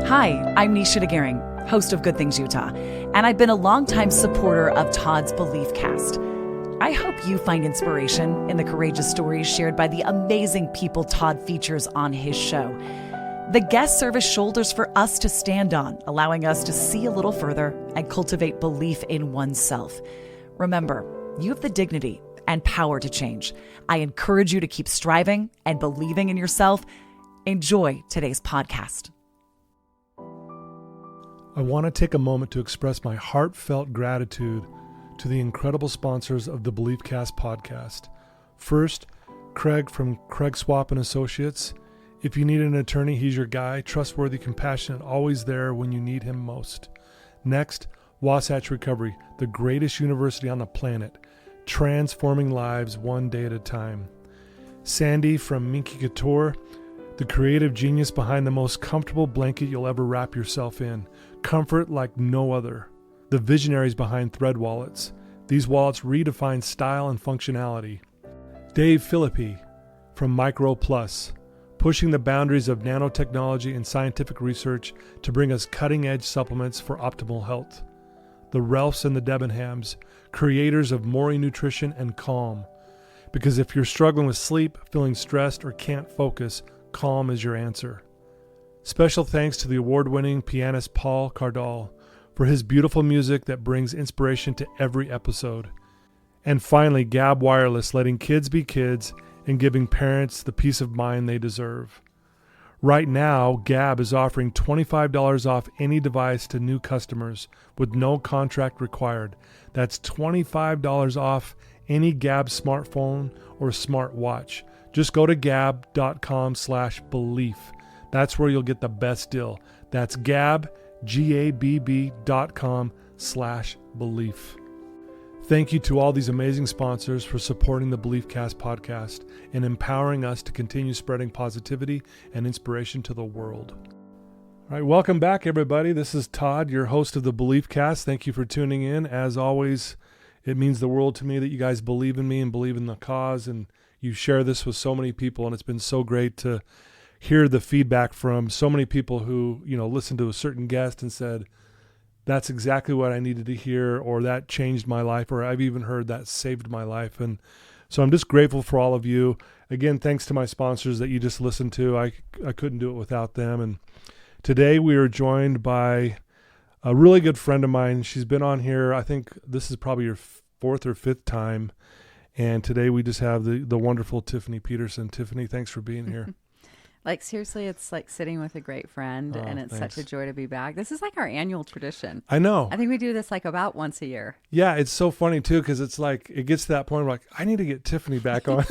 Hi, I'm Nisha DeGaring, host of Good Things Utah, and I've been a longtime supporter of Todd's Belief Cast. I hope you find inspiration in the courageous stories shared by the amazing people Todd features on his show. The guests serve as shoulders for us to stand on, allowing us to see a little further and cultivate belief in oneself. Remember, you have the dignity and power to change. I encourage you to keep striving and believing in yourself. Enjoy today's podcast. I want to take a moment to express my heartfelt gratitude to the incredible sponsors of the Belief Cast podcast. First, Craig from Craig Swap and Associates. If you need an attorney, he's your guy. Trustworthy, compassionate, always there when you need him most. Next, Wasatch Recovery, the greatest university on the planet, transforming lives one day at a time. Sandy from Minky Couture, the creative genius behind the most comfortable blanket you'll ever wrap yourself in. Comfort like no other. The visionaries behind Thread wallets. These wallets redefine style and functionality. Dave Philippi from Micro Plus, pushing the boundaries of nanotechnology and scientific research to bring us cutting-edge supplements for optimal health. The Ralphs and the Debenhams, creators of Mori Nutrition and Calm. Because if you're struggling with sleep, feeling stressed, or can't focus, Calm is your answer. Special thanks to the award-winning pianist Paul Cardall for his beautiful music that brings inspiration to every episode. And finally, Gab Wireless, letting kids be kids and giving parents the peace of mind they deserve. Right now, Gab is offering $25 off any device to new customers with no contract required. That's $25 off any Gab smartphone or smartwatch. Just go to gab.com/belief. That's where you'll get the best deal. That's gabb.com/belief. Thank you to all these amazing sponsors for supporting the Belief Cast podcast and empowering us to continue spreading positivity and inspiration to the world. All right, welcome back, everybody. This is Todd, your host of the Belief Cast. Thank you for tuning in. As always, it means the world to me that you guys believe in me and believe in the cause, and you share this with so many people, and it's been so great to hear the feedback from so many people who, listened to a certain guest and said, that's exactly what I needed to hear, or that changed my life, or I've even heard that saved my life. And so I'm just grateful for all of you. Again, thanks to my sponsors that you just listened to. I couldn't do it without them. And today we are joined by a really good friend of mine. She's been on here. I think this is probably your fourth or fifth time. And today we just have the wonderful Tiffany Peterson. Tiffany, thanks for being here. Seriously, it's like sitting with a great friend, and it's thanks. such a joy to be back. This is like our annual tradition. I know. I think we do this like about once a year. Yeah, it's so funny too, because it's like, it gets to that point where like, I need to get Tiffany back on.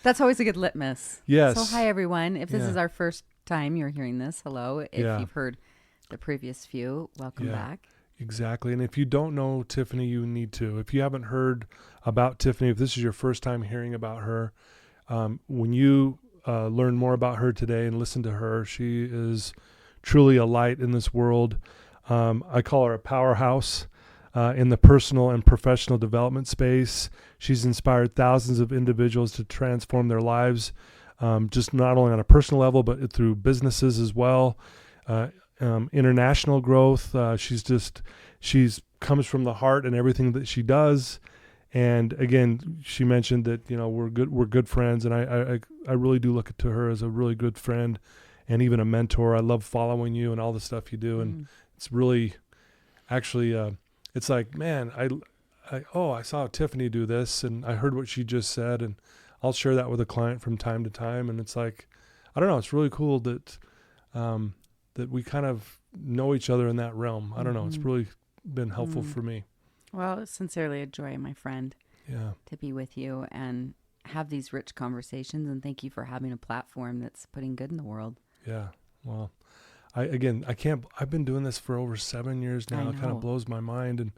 That's always a good litmus. Yes. So hi, everyone. If this is our first time you're hearing this, hello. If you've heard the previous few, welcome back. Exactly. And if you don't know Tiffany, you need to. If you haven't heard about Tiffany, if this is your first time hearing about her, when you learn more about her today and listen to her, she is truly a light in this world. I call her a powerhouse in the personal and professional development space. She's inspired thousands of individuals to transform their lives, just not only on a personal level, but through businesses as well. International growth. She's comes from the heart in everything that she does. And again, she mentioned that, we're good friends. And I really do look to her as a really good friend and even a mentor. I love following you and all the stuff you do. And it's really actually, it's like, man, I saw Tiffany do this and I heard what she just said, and I'll share that with a client from time to time. And it's like, I don't know, it's really cool that, that we kind of know each other in that realm. I don't know. It's really been helpful for me. Well, it's sincerely a joy, my friend, to be with you and have these rich conversations. And thank you for having a platform that's putting good in the world. Yeah. Well, I've been doing this for over 7 years now. It kind of blows my mind. And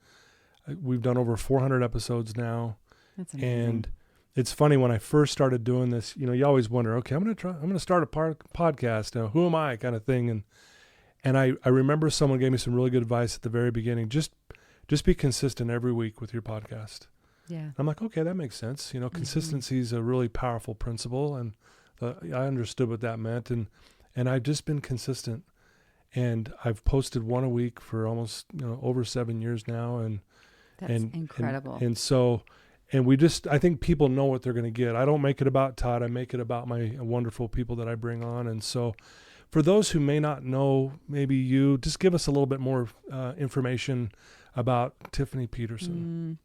we've done over 400 episodes now. That's amazing. And it's funny, when I first started doing this, you always wonder, okay, I'm going to start a podcast. Now, who am I, kind of thing. And I remember someone gave me some really good advice at the very beginning. Just be consistent every week with your podcast. Yeah. I'm like, okay, that makes sense. Consistency is a really powerful principle. And I understood what that meant. And I've just been consistent. And I've posted one a week for almost over 7 years now, and That's incredible. And so, I think people know what they're going to get. I don't make it about Todd. I make it about my wonderful people that I bring on. And so, for those who may not know, maybe you just give us a little bit more information about Tiffany Peterson.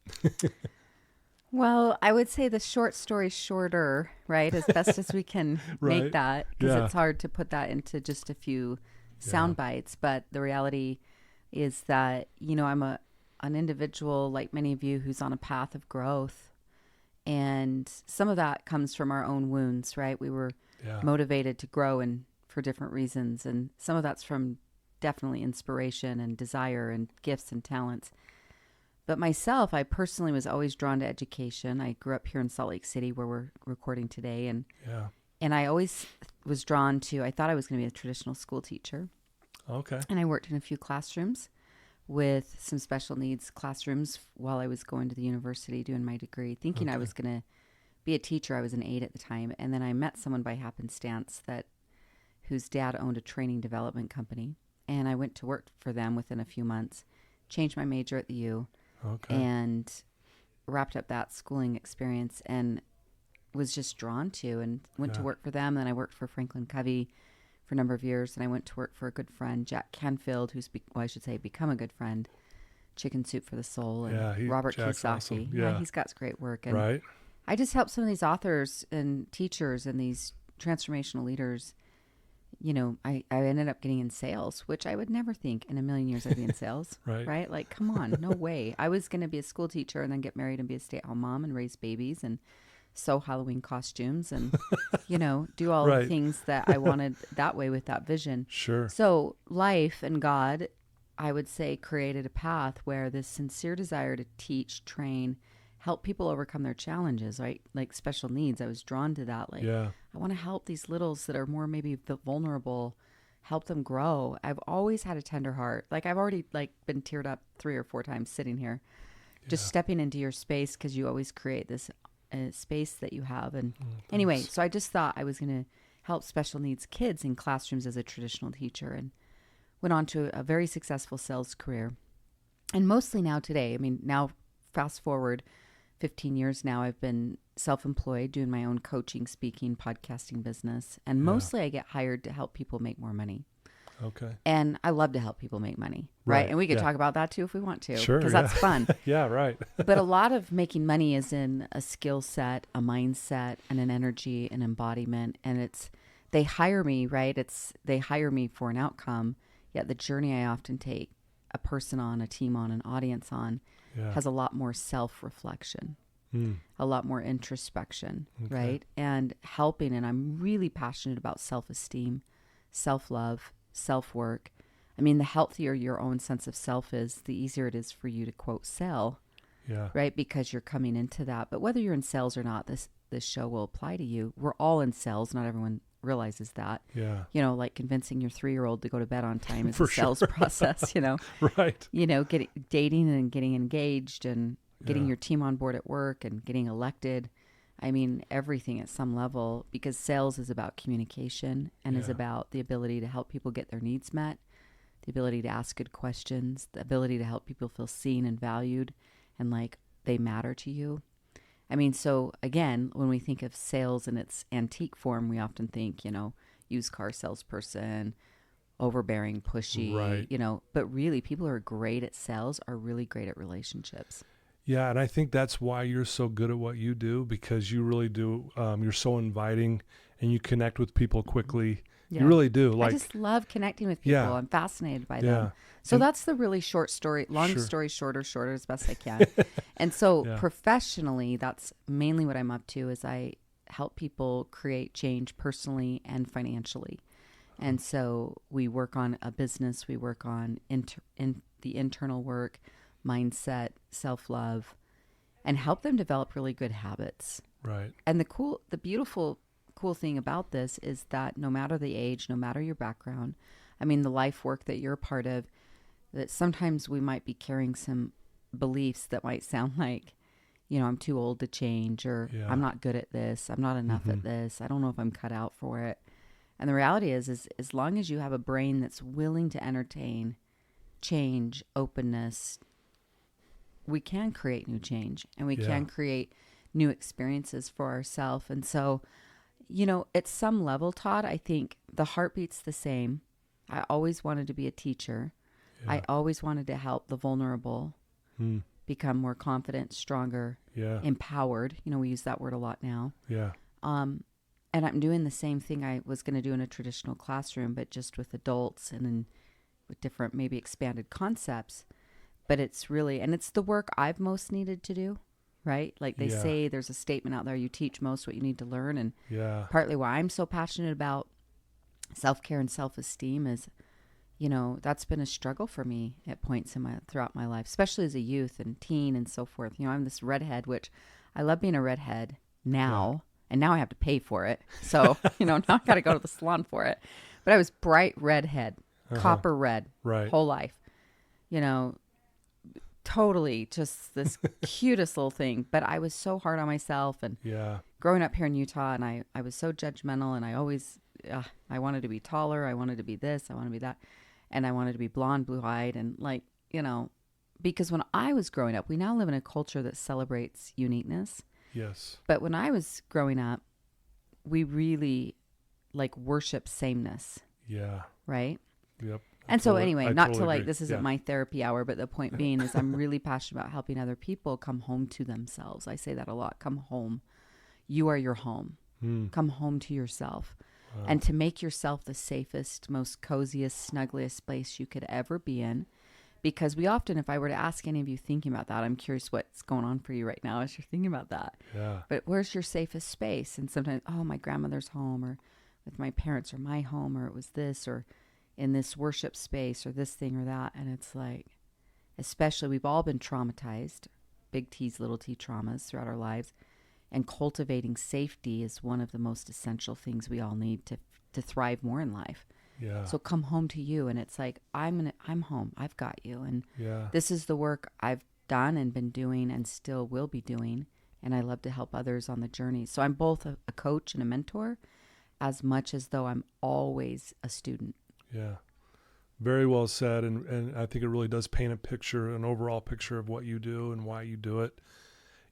Well, I would say the short story shorter, right? As best as we can Right. make that, because Yeah. it's hard to put that into just a few sound bites. But the reality is that, I'm an individual like many of you who's on a path of growth. And some of that comes from our own wounds, right? We were motivated to grow and for different reasons. And some of that's from definitely inspiration and desire and gifts and talents. But myself, I personally was always drawn to education. I grew up here in Salt Lake City where we're recording today. And I always was drawn to, I thought I was going to be a traditional school teacher. Okay. And I worked in a few classrooms with some special needs classrooms while I was going to the university doing my degree, thinking I was going to be a teacher. I was an aide at the time. And then I met someone by happenstance whose dad owned a training development company. And I went to work for them within a few months, changed my major at the U. Okay. And wrapped up that schooling experience and was just drawn to and went to work for them. Then I worked for Franklin Covey for a number of years. And I went to work for a good friend, Jack Canfield, who's, become a good friend, Chicken Soup for the Soul, and Robert Jack's Kiyosaki. awesome. Yeah, he's got great work. And Right. I just helped some of these authors and teachers and these transformational leaders. I ended up getting in sales, which I would never think in a million years I'd be in sales. Right. Like, come on, no way. I was going to be a school teacher and then get married and be a stay-at-home mom and raise babies and sew Halloween costumes and, do all the things that I wanted that way with that vision. Sure. So life and God, I would say, created a path where this sincere desire to teach, train, help people overcome their challenges, right? Like special needs. I was drawn to that. I want to help these littles that are more maybe vulnerable, help them grow. I've always had a tender heart. Like I've already been teared up 3 or 4 times sitting here, just stepping into your space, because you always create this space that you have. And anyway, so I just thought I was going to help special needs kids in classrooms as a traditional teacher, and went on to a very successful sales career. And mostly now today, now fast forward 15 years now, I've been self-employed doing my own coaching, speaking, podcasting business. And mostly I get hired to help people make more money. Okay. And I love to help people make money. Right. And we could talk about that too if we want to. Sure. Because that's fun. Yeah, right. But a lot of making money is in a skill set, a mindset, and an energy, an embodiment. And they hire me, right? They hire me for an outcome. Yet the journey I often take a person on, a team on, an audience on, has a lot more self-reflection, a lot more introspection, right? And helping. And I'm really passionate about self-esteem, self-love, self-work. The healthier your own sense of self is, the easier it is for you to, quote, sell, right? Because you're coming into that. But whether you're in sales or not, this show will apply to you. We're all in sales. Not everyone realizes that. Like convincing your 3-year-old to go to bed on time is a sales process, Right. Dating and getting engaged and getting your team on board at work and getting elected. Everything at some level, because sales is about communication and is about the ability to help people get their needs met, the ability to ask good questions, the ability to help people feel seen and valued and like they matter to you. So again, when we think of sales in its antique form, we often think, used car salesperson, overbearing, pushy, right. But really people who are great at sales are really great at relationships. Yeah, and I think that's why you're so good at what you do, because you really do. You're so inviting and you connect with people quickly. Yeah. You really do. I just love connecting with people. I'm fascinated by them. So that's the really short story, long story shorter as best I can. And so professionally, that's mainly what I'm up to, is I help people create change personally and financially. And so we work on a business, we work on the internal work, mindset, self-love, and help them develop really good habits. Right. And the beautiful cool thing about this is that no matter the age, no matter your background, the life work that you're a part of, that sometimes we might be carrying some beliefs that might sound like, I'm too old to change, or I'm not good at this, I'm not enough at this, I don't know if I'm cut out for it. And the reality is as long as you have a brain that's willing to entertain change, openness, we can create new change, and we can create new experiences for ourselves. And so, at some level, Todd, I think the heartbeat's the same. I always wanted to be a teacher. Yeah. I always wanted to help the vulnerable become more confident, stronger, empowered. We use that word a lot now. Yeah. And I'm doing the same thing I was going to do in a traditional classroom, but just with adults and with different, maybe expanded concepts. But it's really, and it's the work I've most needed to do, right? Like they say, there's a statement out there, you teach most what you need to learn. And partly why I'm so passionate about self-care and self-esteem is, that's been a struggle for me at points throughout my life, especially as a youth and teen and so forth. I'm this redhead, which I love being a redhead now. Yeah. And now I have to pay for it. So, now I got to go to the salon for it. But I was bright redhead, copper red, whole life. Totally just this cutest little thing. But I was so hard on myself. And growing up here in Utah, and I was so judgmental. And I always, I wanted to be taller. I wanted to be this. I wanted to be that. And I wanted to be blonde, blue-eyed. And because when I was growing up, we now live in a culture that celebrates uniqueness. Yes. But when I was growing up, we really worship sameness. Yeah. Right? Yep. And so anyway, not totally to agree. This isn't my therapy hour, but the point being is I'm really passionate about helping other people come home to themselves. I say that a lot. Come home. You are your home. Come home to yourself. Wow. And to make yourself the safest, most coziest, snuggliest place you could ever be in. Because we often, if I were to ask any of you thinking about that, I'm curious what's going on for you right now as you're thinking about that. Yeah. But where's your safest space? And sometimes, my grandmother's home, or with my parents, or my home, or it was this, or in this worship space, or this thing or that. And it's especially we've all been traumatized, big T's, little t traumas throughout our lives. And cultivating safety is one of the most essential things we all need to thrive more in life. Yeah. So come home to you. And it's I'm home. I've got you. And this is the work I've done and been doing and still will be doing. And I love to help others on the journey. So I'm both a coach and a mentor, as much as though I'm always a student. Yeah. Very well said. And I think it really does paint an overall picture of what you do and why you do it.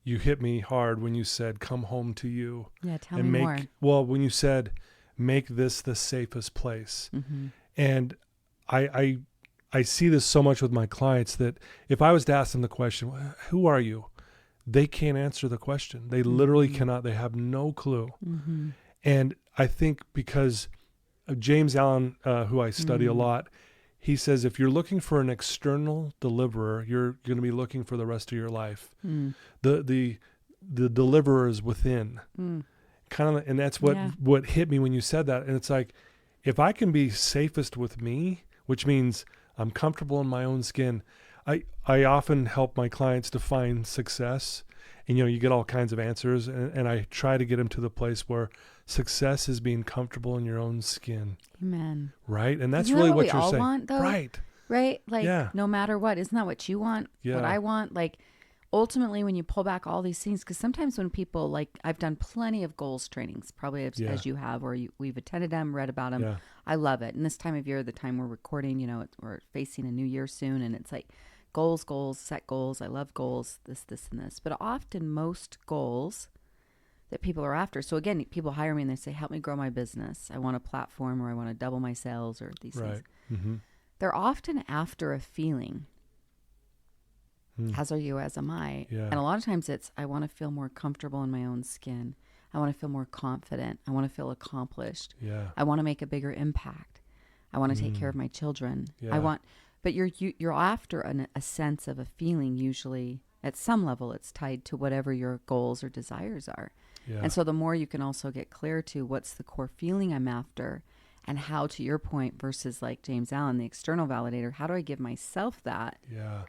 You hit me hard when you said, come home to you. Yeah. Tell me more. Well, when you said, make this the safest place. Mm-hmm. And I see this so much with my clients that if I was to ask them the question, who are you? They can't answer the question. They literally cannot. They have no clue. Mm-hmm. And I think because of James Allen, who I study a lot, he says, if you're looking for an external deliverer, you're going to be looking for the rest of your life. The deliverer is within. Kind of, and that's what hit me when you said that. And it's if I can be safest with me, which means I'm comfortable in my own skin, I often help my clients define success. And, you get all kinds of answers. And I try to get them to the place where success is being comfortable in your own skin. Amen. Right? And that's really what you're saying. Want, though? Right. Right? No matter what. Isn't that what you want? Yeah. What I want? Ultimately, when you pull back all these things, because sometimes when people, I've done plenty of goals trainings, probably as you have, or we've attended them, read about them. Yeah. I love it. And this time of year, the time we're recording, we're facing a new year soon, and it's goals, set goals. I love goals, this, and this. But often most goals that people are after. So again, people hire me and they say, help me grow my business. I want a platform, or I want to double my sales, or these things. Mm-hmm. They're often after a feeling. As are you, as am I. Yeah. And a lot of times I want to feel more comfortable in my own skin. I want to feel more confident. I want to feel accomplished. Yeah. I want to make a bigger impact. I want to take care of my children. Yeah. But you're after a sense of a feeling. Usually at some level it's tied to whatever your goals or desires are. Yeah. And so the more you can also get clear to what's the core feeling I'm after, and how, to your point, versus James Allen, the external validator, how do I give myself that? Yeah.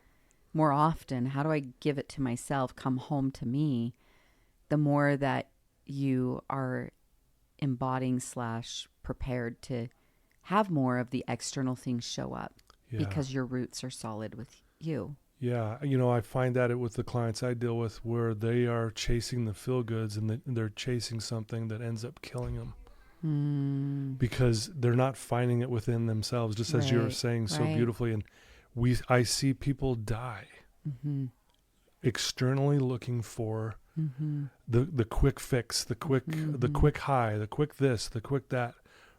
More often, how do I give it to myself, come home to me? The more that you are embodying / prepared to have more of the external things show up, because your roots are solid with you. Yeah. I find that with the clients I deal with, where they are chasing the feel goods, and they're chasing something that ends up killing them. because they're not finding it within themselves, just as you're saying so beautifully. And I see people die externally looking for the quick fix, the quick high, the quick this, the quick that,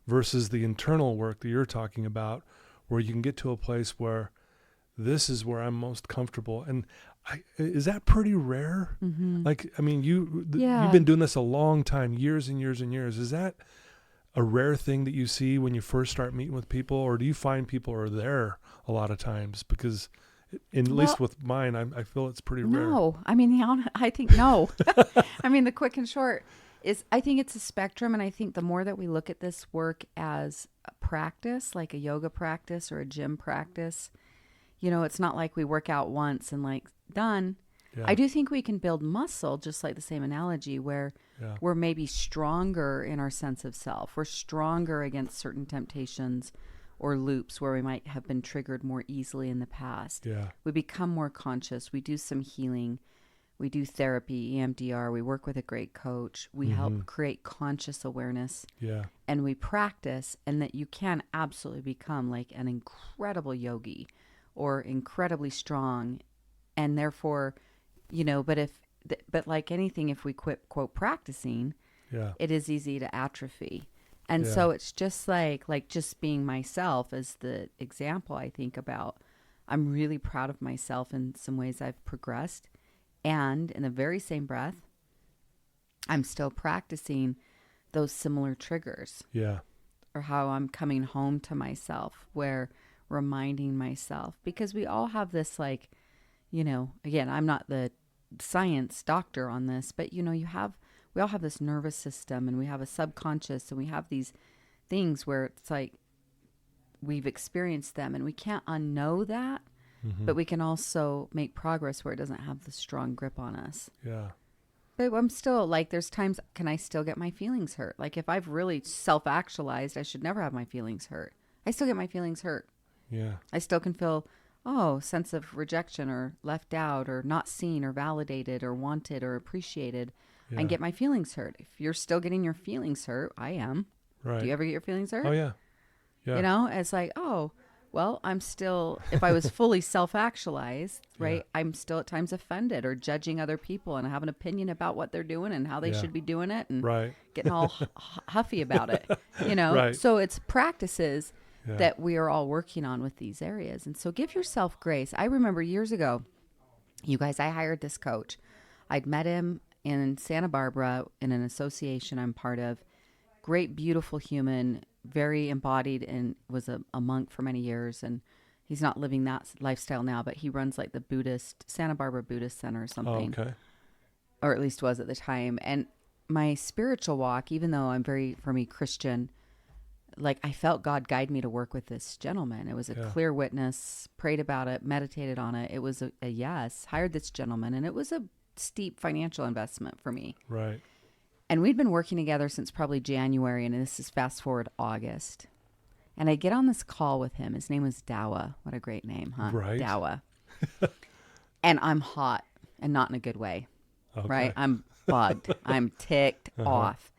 versus the internal work that you're talking about, where you can get to a place where this is where I'm most comfortable. And is that pretty rare? Like, I mean, you've been doing this a long time, years and years and years. Is that a rare thing that you see when you first start meeting with people, or do you find people are there a lot of times? Because at least with mine, I feel it's pretty rare. No, I mean, I think no. I mean, the quick and short is, I think it's a spectrum. And I think the more that we look at this work as a practice, like a yoga practice or a gym practice, you know, it's not like we work out once and like done. Yeah. I do think we can build muscle, just like the same analogy, where we're maybe stronger in our sense of self. We're stronger against certain temptations or loops where we might have been triggered more easily in the past. Yeah. We become more conscious. We do some healing. We do therapy, EMDR. We work with a great coach. We help create conscious awareness. Yeah. And we practice, and that you can absolutely become like an incredible yogi or incredibly strong. And therefore, you know, but like anything, if we quit, quote, practicing, it is easy to atrophy. And so it's just like just being myself as the example I think about. I'm really proud of myself in some ways I've progressed. And in the very same breath, I'm still practicing those similar triggers. Yeah. Or how I'm coming home to myself, where reminding myself, because we all have this, like, you know, again, I'm not the science doctor on this, but you know, we all have this nervous system, and we have a subconscious, and we have these things where it's like we've experienced them and we can't unknow that, but we can also make progress where it doesn't have the strong grip on us. Yeah. But I'm still like, there's times, can I still get my feelings hurt? Like if I've really self-actualized, I should never have my feelings hurt. I still get my feelings hurt. Yeah. I still can feel, sense of rejection or left out or not seen or validated or wanted or appreciated, and get my feelings hurt. If you're still getting your feelings hurt, I am. Right. Do you ever get your feelings hurt? Oh, yeah. Yeah. You know, it's like, well, I'm still, if I was fully self-actualized, right, I'm still at times offended or judging other people, and I have an opinion about what they're doing and how they should be doing it, and getting all huffy about it, you know? Right. So it's practices that we are all working on with these areas. And so give yourself grace. I remember years ago, you guys, I hired this coach. I'd met him in Santa Barbara in an association I'm part of. Great, beautiful human, very embodied, and was a monk for many years. And he's not living that lifestyle now, but he runs like the Santa Barbara Buddhist Center or something. Oh, okay. Or at least was at the time. And my spiritual walk, even though I'm very, for me, Christian, like I felt God guide me to work with this gentleman. It was a clear witness, prayed about it, meditated on it. It was a yes, hired this gentleman, and it was a steep financial investment for me. Right. And we'd been working together since probably January, and this is fast forward August. And I get on this call with him. His name was Dawa. What a great name, huh? Right. Dawa. And I'm hot, and not in a good way. Okay. Right? I'm bugged. I'm ticked off.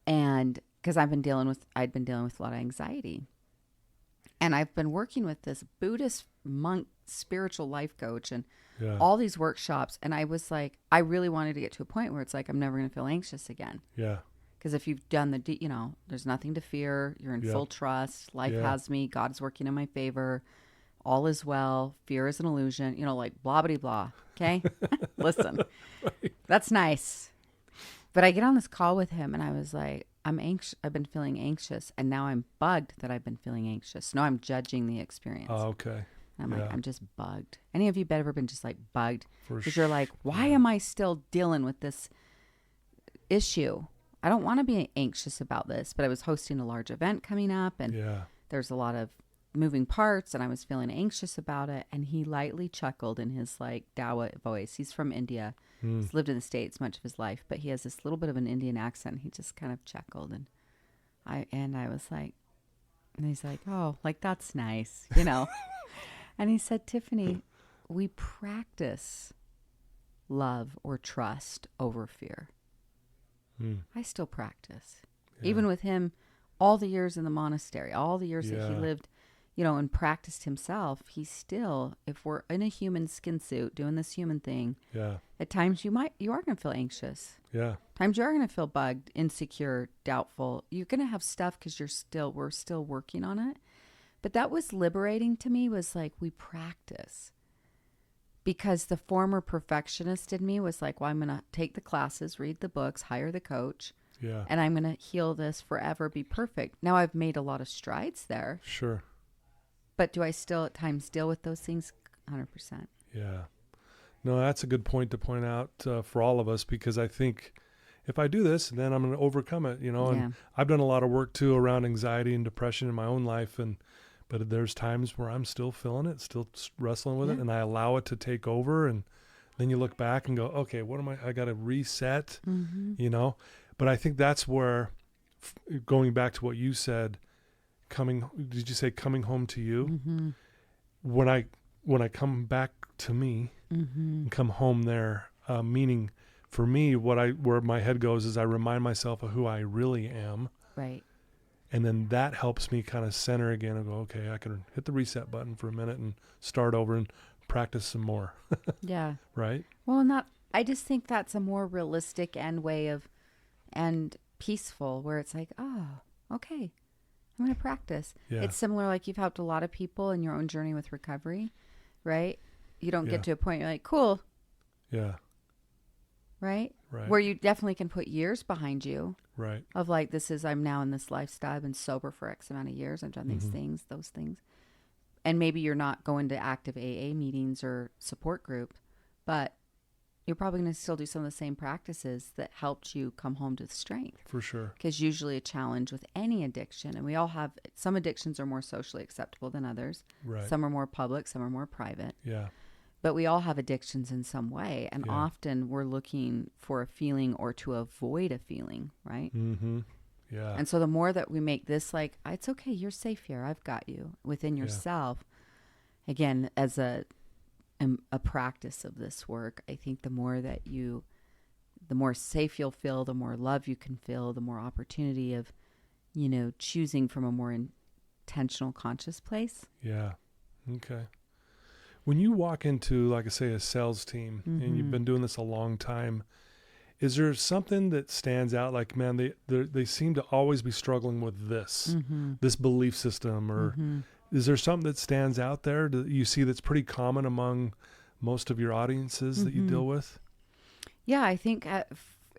And because I'd been dealing with a lot of anxiety. And I've been working with this Buddhist monk spiritual life coach and all these workshops. And I was like, I really wanted to get to a point where it's like, I'm never going to feel anxious again. Yeah. Because if you've done there's nothing to fear. You're in full trust. Life has me. God's working in my favor. All is well. Fear is an illusion. Like blah, blah, blah. Okay. Listen, that's nice. But I get on this call with him and I was like, I'm anxious. I've been feeling anxious, and now I'm bugged that I've been feeling anxious. No, I'm judging the experience. Oh, okay. And I'm like, I'm just bugged. Any of you ever been just like bugged? Because you're like, why am I still dealing with this issue? I don't want to be anxious about this, but I was hosting a large event coming up, and there's a lot of moving parts, and I was feeling anxious about it. And he lightly chuckled in his like Dawa voice. He's from India. He's lived in the States much of his life, but he has this little bit of an Indian accent. He just kind of chuckled, and I was like, and he's like, oh, like that's nice, And he said, Tiffany, we practice love or trust over fear. I still practice. Even with him, all the years in the monastery, all the years that he Yeah. lived, you know, and practiced himself, he's still, if we're in a human skin suit doing this human thing, Yeah. at times you are going to feel anxious. Yeah. Times you are going to feel bugged, insecure, doubtful. You're going to have stuff because we're still working on it. But that was liberating to me, was like, we practice. Because the former perfectionist in me was like, well, I'm going to take the classes, read the books, hire the coach, Yeah. and I'm going to heal this forever, be perfect. Now I've made a lot of strides there. Sure. But do I still at times deal with those things? 100%. Yeah. No, that's a good point to point out for all of us, because I think if I do this, then I'm going to overcome it, you know, and Yeah. I've done a lot of work too around anxiety and depression in my own life. But there's times where I'm still feeling it, still wrestling with it, and I allow it to take over. And then you look back and go, okay, I got to reset, you know? But I think that's where, going back to what you said, did you say coming home to you? Mm-hmm. When I come back to me and come home there, meaning for me, where my head goes is I remind myself of who I really am. Right. And then that helps me kind of center again and go, okay, I can hit the reset button for a minute and start over and practice some more. Yeah. Right? Well, I just think that's a more realistic and peaceful, where it's like, oh, okay, I'm going to practice. Yeah. It's similar, like you've helped a lot of people in your own journey with recovery, right? You don't get to a point you're like, cool. Yeah. Right? Right. Where you definitely can put years behind you Right. of like, I'm now in this lifestyle. I've been sober for X amount of years. I've done these things, those things. And maybe you're not going to active AA meetings or support group, but you're probably going to still do some of the same practices that helped you come home to strength. For sure. Because usually a challenge with any addiction, and we all have, some addictions are more socially acceptable than others. Right. Some are more public, some are more private. Yeah. But we all have addictions in some way. And Yeah. often we're looking for a feeling or to avoid a feeling, right? Mm-hmm. Yeah. And so the more that we make this like, it's okay, you're safe here, I've got you within yourself. Again, as a practice of this work, I think the more safe you'll feel, the more love you can feel, the more opportunity of, you know, choosing from a more intentional, conscious place. Yeah. Okay. When you walk into, like I say, a sales team, and you've been doing this a long time, is there something that stands out? Like, man, they seem to always be struggling with this belief system, or is there something that stands out there that you see that's pretty common among most of your audiences that you deal with? Yeah, I think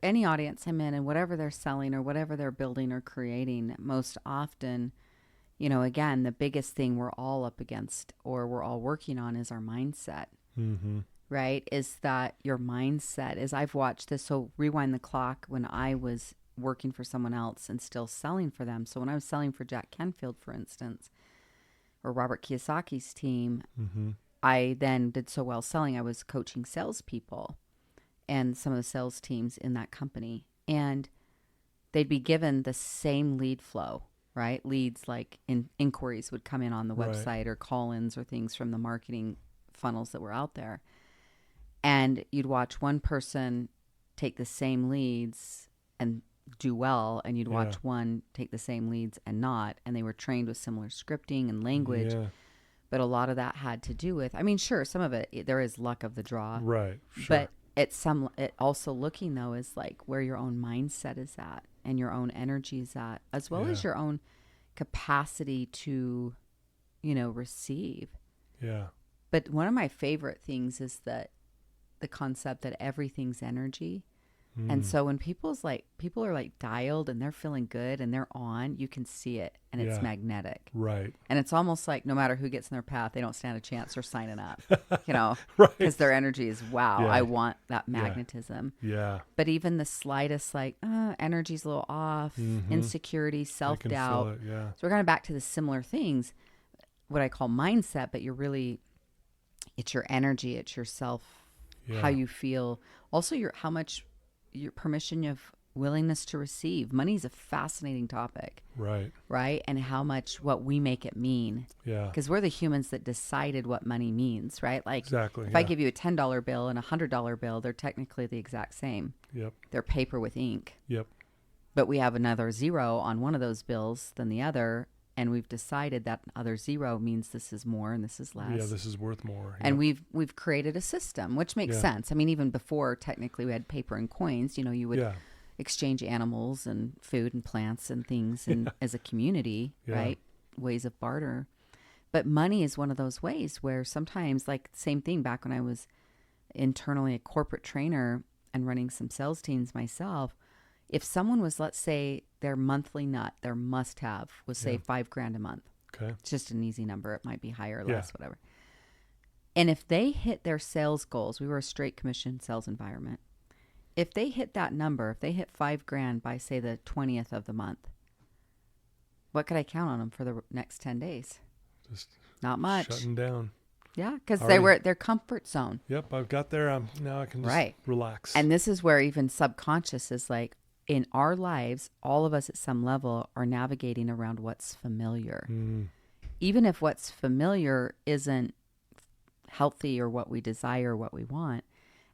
any audience I'm in, and whatever they're selling or whatever they're building or creating, most often, you know, again, the biggest thing we're all up against or we're all working on is our mindset, right? Is that your mindset is, I've watched this. So rewind the clock when I was working for someone else and still selling for them. So when I was selling for Jack Canfield, for instance, or Robert Kiyosaki's team, I then did so well selling. I was coaching salespeople and some of the sales teams in that company, and they'd be given the same lead flow, right? Leads, like inquiries would come in on the website or call-ins or things from the marketing funnels that were out there. And you'd watch one person take the same leads and do well, and you'd watch one take the same leads and not, and they were trained with similar scripting and language. Yeah. But a lot of that had to do with, I mean, sure, some of it, there is luck of the draw. Right. Sure. But it also looking, though, is like where your own mindset is at and your own energy is at, as well as your own capacity to, you know, receive. Yeah. But one of my favorite things is that the concept that everything's energy. And so when people are like dialed and they're feeling good and they're on, you can see it, and it's magnetic. Right. And it's almost like no matter who gets in their path, they don't stand a chance for signing up, you know, Right. because their energy is, wow, Yeah. I want that magnetism. Yeah. But even the slightest, like, energy's a little off, insecurity, self-doubt. I can feel it, yeah. So we're kind of back to the similar things, what I call mindset, but it's your energy, it's yourself, how you feel. Also, how much your permission of willingness to receive. Money is a fascinating topic. Right. Right? And how much what we make it mean. Yeah. Because we're the humans that decided what money means, right? Like, exactly. If I give you a $10 bill and a $100 bill, they're technically the exact same. Yep. They're paper with ink. Yep. but we have another zero on one of those bills than the other. And we've decided that other zero means this is more and this is less. Yeah, this is worth more. And we've created a system, which makes sense. I mean, even before technically we had paper and coins, you would exchange animals and food and plants and things and as a community, right? Ways of barter. But money is one of those ways where sometimes, like same thing back when I was internally a corporate trainer and running some sales teams myself, if someone was, let's say, their monthly nut, their must-have was, say, $5,000 a month. Okay. It's just an easy number. It might be higher or less, whatever. And if they hit their sales goals, we were a straight commission sales environment. If they hit that number, if they hit $5,000 by, say, the 20th of the month, what could I count on them for the next 10 days? Just not much. Shutting down. Yeah, because they were at their comfort zone. Yep, I've got there. Now I can just relax. And this is where even subconscious is like, in our lives, all of us at some level are navigating around what's familiar. Even if what's familiar isn't healthy or what we desire or what we want.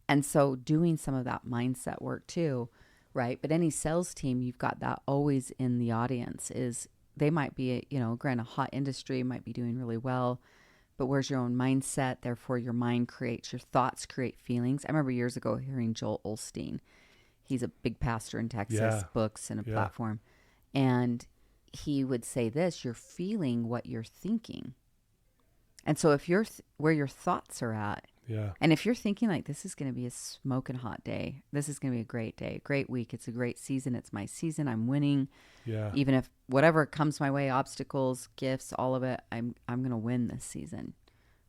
And so doing some of that mindset work too, right? But any sales team, you've got that always in the audience is they might be, granted, a hot industry, might be doing really well, but where's your own mindset? Therefore, your mind creates, your thoughts create feelings. I remember years ago hearing Joel Osteen. He's a big pastor in Texas, books and a platform. And he would say this, you're feeling what you're thinking. And so if you're where your thoughts are at, and if you're thinking like, this is going to be a smoking hot day, this is going to be a great day, great week, it's a great season, it's my season, I'm winning. Even if whatever comes my way, obstacles, gifts, all of it, I'm going to win this season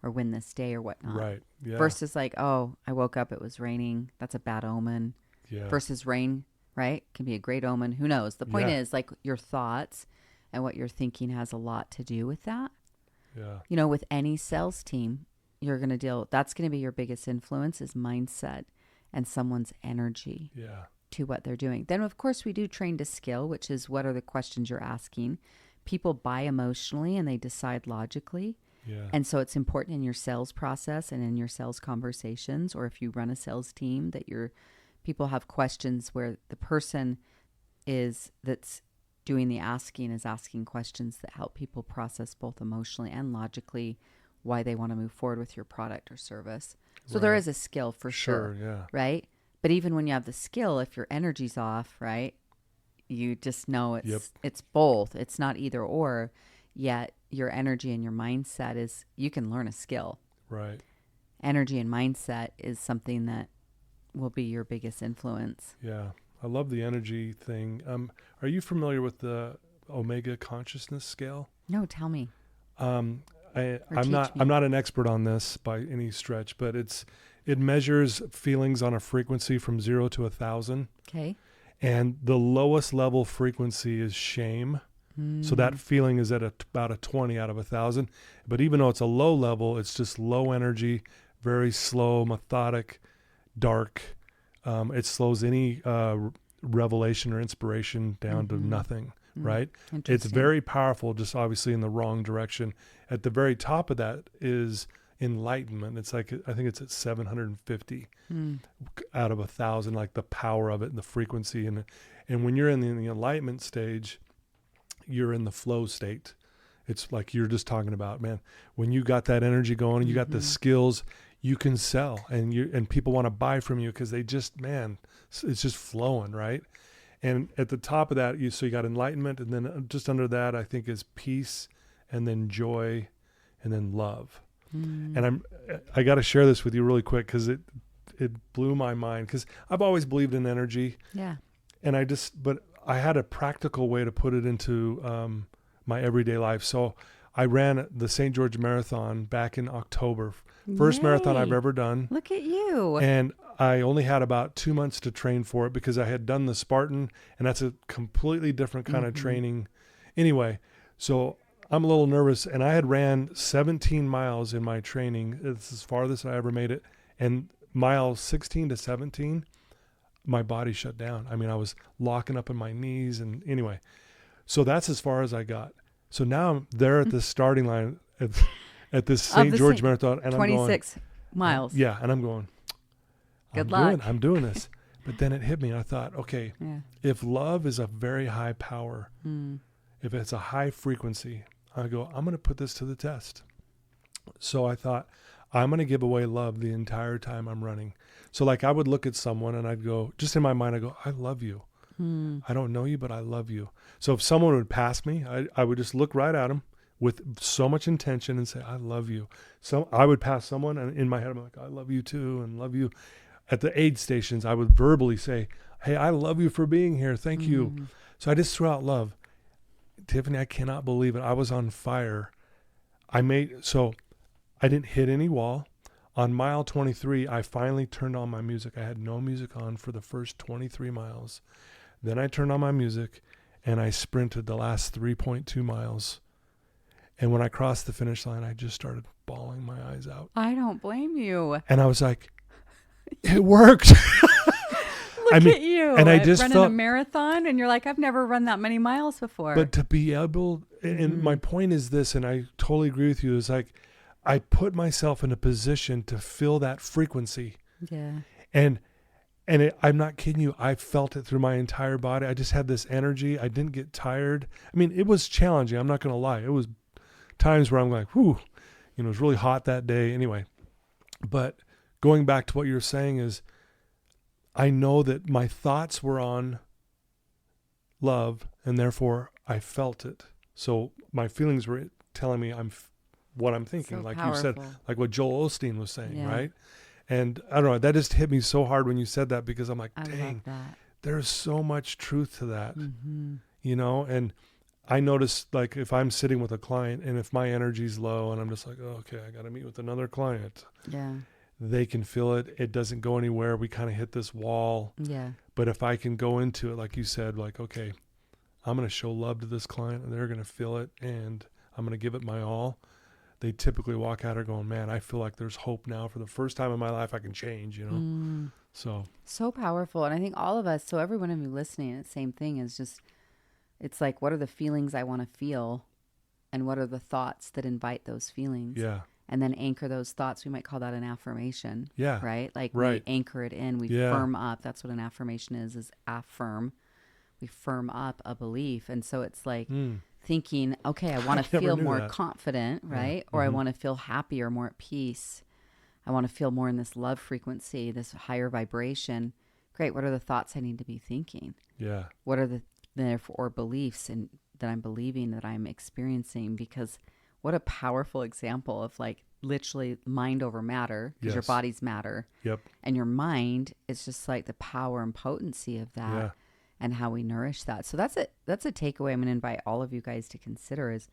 or win this day or whatnot. Right. Yeah. Versus like, oh, I woke up, it was raining. That's a bad omen. Versus rain, right? Can be a great omen. Who knows? The point is like your thoughts and what you're thinking has a lot to do with that. Yeah. With any sales team, you're going to that's going to be your biggest influence is mindset and someone's energy to what they're doing. Then of course we do train to skill, which is what are the questions you're asking. People buy emotionally and they decide logically. And so it's important in your sales process and in your sales conversations, or if you run a sales team that people have questions where the person that's doing the asking is asking questions that help people process both emotionally and logically why they want to move forward with your product or service. So there is a skill for sure, right? But even when you have the skill, if your energy's off, right, you just know it's both. It's not either or, yet your energy and your mindset is, you can learn a skill. Right. Energy and mindset is something that will be your biggest influence. Yeah. I love the energy thing. Are you familiar with the Omega consciousness scale? No, tell me. I'm not an expert on this by any stretch, but it measures feelings on a frequency from 0 to 1,000. Okay. And the lowest level frequency is shame. So that feeling is at about a 20 out of 1,000. But even though it's a low level, it's just low energy, very slow, methodic, dark. It slows any revelation or inspiration down to nothing, right? It's very powerful, just obviously in the wrong direction. At the very top of that is enlightenment. It's like, I think it's at 750 out of 1,000, like the power of it and the frequency. And when you're in the enlightenment stage, you're in the flow state. It's like you're just talking about, man, when you got that energy going and you got the skills, you can sell and people want to buy from you because they just, man, it's just flowing, right? And at the top of that, you got enlightenment, and then just under that, I think is peace, and then joy, and then love. And I got to share this with you really quick because it blew my mind, because I've always believed in energy. Yeah. And but I had a practical way to put it into my everyday life. So I ran the St. George Marathon back in October. First marathon I've ever done. Look at you. And I only had about 2 months to train for it because I had done the Spartan, and that's a completely different kind of training. Anyway, so I'm a little nervous, and I had ran 17 miles in my training. It's as farthest I ever made it. And miles 16 to 17, my body shut down. I mean, I was locking up in my knees, and anyway, so that's as far as I got. So now I'm there at the starting line at this St. George Marathon, and 26 miles. Yeah, and I'm going, Good luck. I'm doing this. But then it hit me. I thought, okay, if love is a very high power, if it's a high frequency, I go, I'm going to put this to the test. So I thought, I'm going to give away love the entire time I'm running. So like I would look at someone and I'd go, just in my mind, I go, I love you. I don't know you, but I love you. So if someone would pass me, I would just look right at them with so much intention and say, I love you. So I would pass someone and in my head, I'm like, I love you too and love you. At the aid stations, I would verbally say, hey, I love you for being here. Thank you. So I just threw out love. Tiffany, I cannot believe it. I was on fire. I didn't hit any wall. On mile 23, I finally turned on my music. I had no music on for the first 23 miles. Then I turned on my music and I sprinted the last 3.2 miles. And when I crossed the finish line, I just started bawling my eyes out. I don't blame you. And I was like, it worked. Look at you. And I just running a marathon and you're like, I've never run that many miles before. But to be able, and my point is this, and I totally agree with you, is like, I put myself in a position to feel that frequency. Yeah. And I'm not kidding you. I felt it through my entire body. I just had this energy. I didn't get tired. I mean, it was challenging. I'm not going to lie. It was times where I'm like, whew, it was really hot that day. Anyway, but going back to what you're saying is, I know that my thoughts were on love and therefore I felt it. So my feelings were telling me what I'm thinking. So like powerful. You said, like what Joel Osteen was saying, right? And I don't know, that just hit me so hard when you said that because I'm like, dang, there's so much truth to that, and I notice like if I'm sitting with a client and if my energy's low and I'm just like, oh, okay, I got to meet with another client. Yeah. They can feel it. It doesn't go anywhere. We kind of hit this wall. Yeah. But if I can go into it, like you said, like, okay, I'm going to show love to this client and they're going to feel it and I'm going to give it my all. They typically walk out here going, man, I feel like there's hope now. For the first time in my life, I can change, So powerful. And I think all of us, so every one of you listening, the same thing is just, it's like, what are the feelings I want to feel? And what are the thoughts that invite those feelings? Yeah. And then anchor those thoughts. We might call that an affirmation. Yeah. Right? Like we anchor it in, we firm up. That's what an affirmation is affirm. We firm up a belief. And so it's like thinking, okay, I want to feel more confident, right? Or I want to feel happy or more at peace. I want to feel more in this love frequency, this higher vibration. Great. What are the thoughts I need to be thinking? Yeah. What are the therefore beliefs and that I'm believing, that I'm experiencing? Because what a powerful example of like literally mind over matter, because your body's matter. Yep. And your mind is just like the power and potency of that and how we nourish that. So that's a takeaway I'm going to invite all of you guys to consider is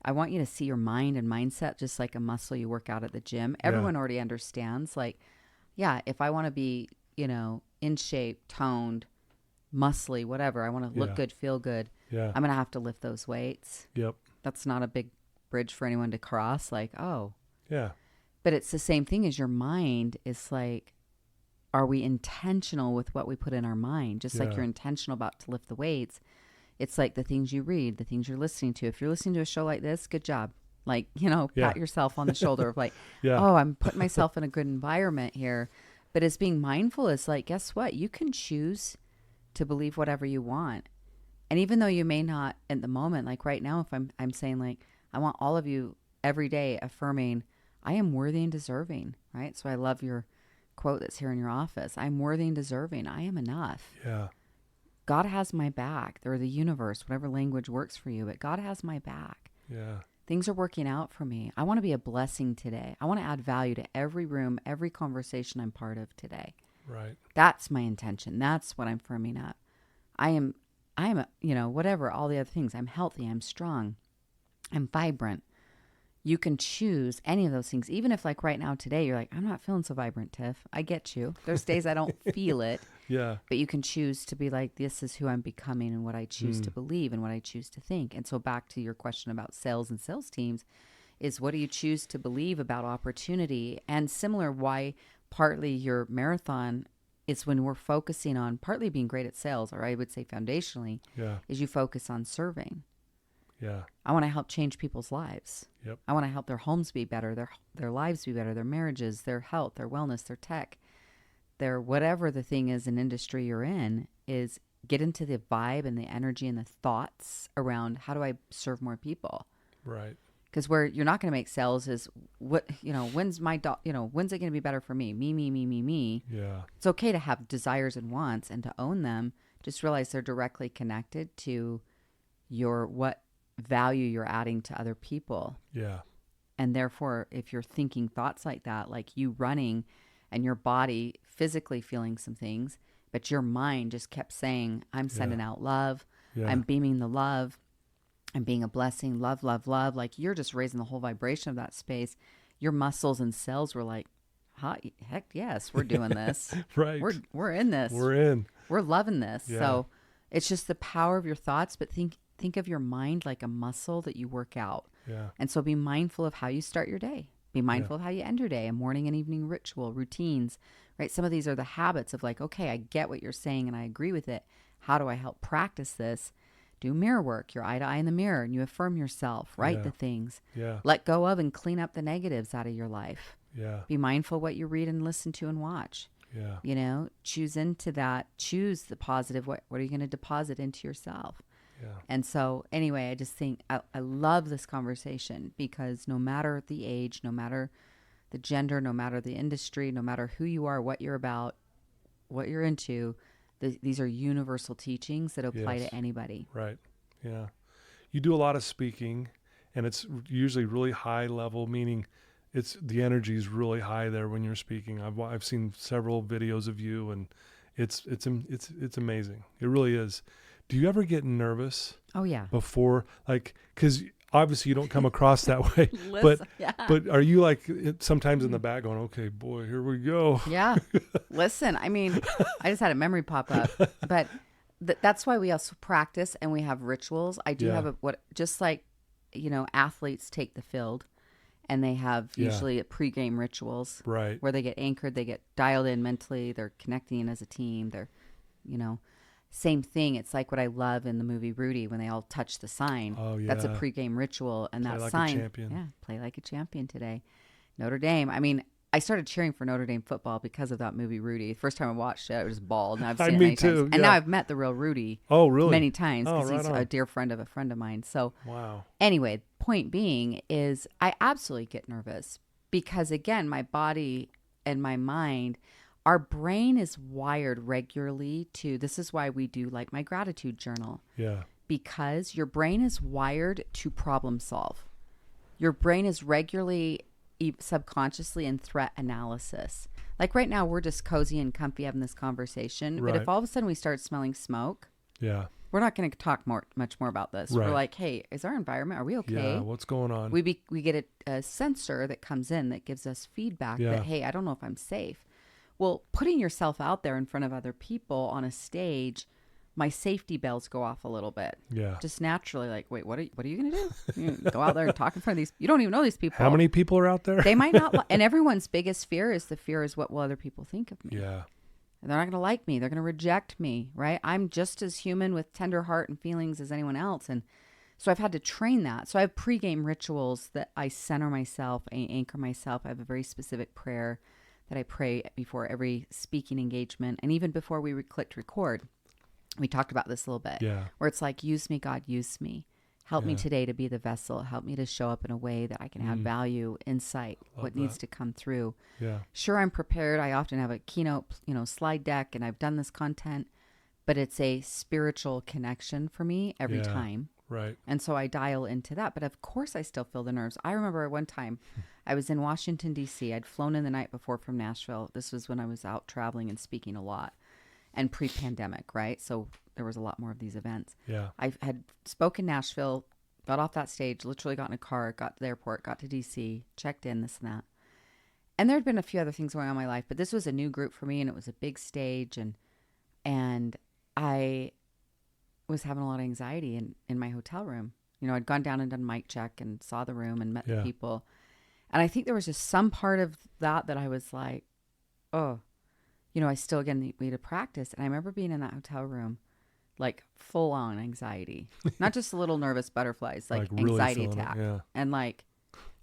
I want you to see your mind and mindset just like a muscle you work out at the gym. Everyone already understands like, if I want to be, in shape, toned, muscly, whatever, I want to look good, feel good. Yeah. I'm going to have to lift those weights. Yep. That's not a big bridge for anyone to cross. Like, oh. Yeah. But it's the same thing as your mind. It's like, are we intentional with what we put in our mind? Just like you're intentional about to lift the weights. It's like the things you read, the things you're listening to. If you're listening to a show like this, good job. Like, pat yourself on the shoulder of like, oh, I'm putting myself in a good environment here. But as being mindful is like, guess what? You can choose to believe whatever you want. And even though you may not at the moment, like right now, if I'm saying like, I want all of you every day affirming, I am worthy and deserving, right? So I love your quote that's here in your office. I'm worthy and deserving. I am enough. Yeah. God has my back, or the universe, whatever language works for you, but God has my back. Yeah. Things are working out for me. I want to be a blessing today. I want to add value to every room, every conversation I'm part of today. Right. That's my intention. That's what I'm firming up. I am, whatever, all the other things. I'm healthy. I'm strong. I'm vibrant. You can choose any of those things. Even if like right now today, you're like, I'm not feeling so vibrant, Tiff. I get you. There's days I don't feel it. Yeah. But you can choose to be like, this is who I'm becoming and what I choose to believe and what I choose to think. And so back to your question about sales and sales teams is, what do you choose to believe about opportunity? And similar, why partly your marathon is when we're focusing on partly being great at sales, or I would say foundationally, is you focus on serving. Yeah. I want to help change people's lives. Yep. I want to help their homes be better, their lives be better, their marriages, their health, their wellness, their tech. there, whatever the thing is in industry you're in, is get into the vibe and the energy and the thoughts around how do I serve more people? Right. Because where you're not going to make sales is what, when's when's it going to be better for me? Me. Yeah. It's okay to have desires and wants and to own them. Just realize they're directly connected to what value you're adding to other people. Yeah. And therefore, if you're thinking thoughts like that, like you running and your body physically feeling some things, but your mind just kept saying, I'm sending out love. Yeah. I'm beaming the love. I'm being a blessing. Love, love, love. Like you're just raising the whole vibration of that space. Your muscles and cells were like, heck yes, we're doing this. Right. We're in this. We're in. We're loving this. Yeah. So it's just the power of your thoughts, but think of your mind like a muscle that you work out. Yeah. And so be mindful of how you start your day. Be mindful of how you end your day, a morning and evening ritual, routines, right? Some of these are the habits of like, okay, I get what you're saying and I agree with it. How do I help practice this? Do mirror work, your eye to eye in the mirror, and you affirm yourself, write the things. Yeah. Let go of and clean up the negatives out of your life. Yeah. Be mindful what you read and listen to and watch. Yeah. Choose into that. Choose the positive. What are you going to deposit into yourself? Yeah. And so anyway, I just think I love this conversation because no matter the age, no matter the gender, no matter the industry, no matter who you are, what you're about, what you're into, these are universal teachings that apply to anybody. Right. Yeah. You do a lot of speaking, and it's usually really high level, meaning the energy is really high there when you're speaking. I've seen several videos of you, and it's amazing. It really is. Do you ever get nervous? Oh yeah. Before, like, because obviously you don't come across that way, but are you like sometimes in the back going, okay, boy, here we go? Yeah. Listen, I mean, I just had a memory pop up, but that's why we also practice and we have rituals. I do have just like, athletes take the field and they have usually pregame rituals, right? Where they get anchored, they get dialed in mentally, they're connecting as a team. They're, same thing. It's like what I love in the movie Rudy when they all touch the sign. Oh, yeah. That's a pregame ritual. And Play that like sign. A champion. Yeah. Play like a champion today. Notre Dame. I mean, I started cheering for Notre Dame football because of that movie Rudy. The first time I watched it, I was bald. And I've seen it many times. And now I've met the real Rudy. Oh, really? Many times because right he's on. a dear friend of a friend of mine. So wow. Anyway, point being is I absolutely get nervous because again, my body and my mind, our brain is wired regularly to, this is why we do like my gratitude journal. Yeah. Because your brain is wired to problem solve. Your brain is regularly, subconsciously in threat analysis. Like right now, we're just cozy and comfy having this conversation. Right. But if all of a sudden we start smelling smoke, we're not going to talk much more about this. Right. We're like, hey, is our environment, are we okay? Yeah, what's going on? We get a sensor that comes in that gives us feedback that, hey, I don't know if I'm safe. Well, putting yourself out there in front of other people on a stage, my safety bells go off a little bit. Yeah. Just naturally, like, wait, what are you going to do? You go out there and talk in front of these. You don't even know these people. How many people are out there? They might not. And everyone's biggest fear is what will other people think of me? Yeah. They're not going to like me. They're going to reject me, right? I'm just as human with tender heart and feelings as anyone else. And so I've had to train that. So I have pregame rituals that I center myself, I anchor myself. I have a very specific prayer that I pray before every speaking engagement. And even before we clicked record, we talked about this a little bit, where it's like, use me, God, use me. Help me today to be the vessel. Help me to show up in a way that I can add value, insight, what needs to come through. Yeah. Sure, I'm prepared. I often have a keynote, slide deck, and I've done this content, but it's a spiritual connection for me every time. Right. And so I dial into that. But of course, I still feel the nerves. I remember one time I was in Washington, D.C. I'd flown in the night before from Nashville. This was when I was out traveling and speaking a lot and pre-pandemic, right? So there was a lot more of these events. Yeah. I had spoken Nashville, got off that stage, literally got in a car, got to the airport, got to D.C., checked in, this and that. And there had been a few other things going on in my life, but this was a new group for me, and it was a big stage, and I was having a lot of anxiety in my hotel room. I'd gone down and done mic check and saw the room and met the people. And I think there was just some part of that I was like, oh, I still, again, need to practice. And I remember being in that hotel room, like full on anxiety, not just a little nervous butterflies, like really anxiety attack. Yeah. And like,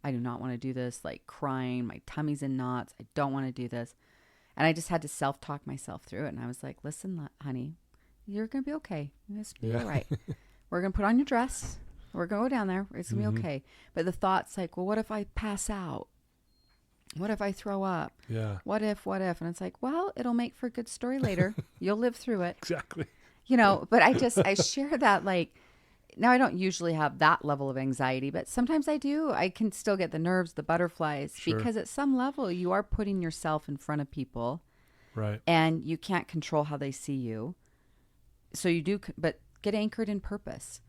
I do not want to do this, like crying, my tummy's in knots. I don't want to do this. And I just had to self-talk myself through it. And I was like, listen, honey, you're going to be okay. It's going to be all right. We're going to put on your dress. We're going to go down there. It's going to be okay. But the thought's like, well, what if I pass out? What if I throw up? Yeah. What if? And it's like, well, it'll make for a good story later. You'll live through it. Exactly. But I share that, like, now I don't usually have that level of anxiety, but sometimes I do. I can still get the nerves, the butterflies, because at some level you are putting yourself in front of people. Right. And you can't control how they see you. So you do, but get anchored in purpose,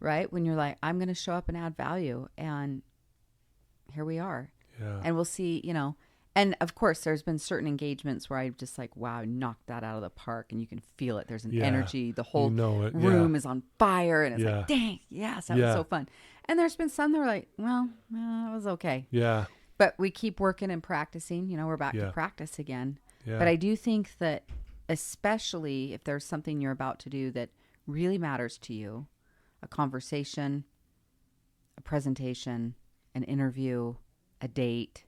right? When you're like, I'm going to show up and add value, and here we are. Yeah. And we'll see, and of course there's been certain engagements where I'm just like, wow, I knocked that out of the park, and you can feel it. There's an energy. The whole room is on fire, and it's like, dang, yes, that was so fun. And there's been some that were like, well, it was okay. Yeah. But we keep working and practicing, we're back to practice again. Yeah. But I do think that, especially if there's something you're about to do that really matters to you, a conversation, a presentation, an interview, a date,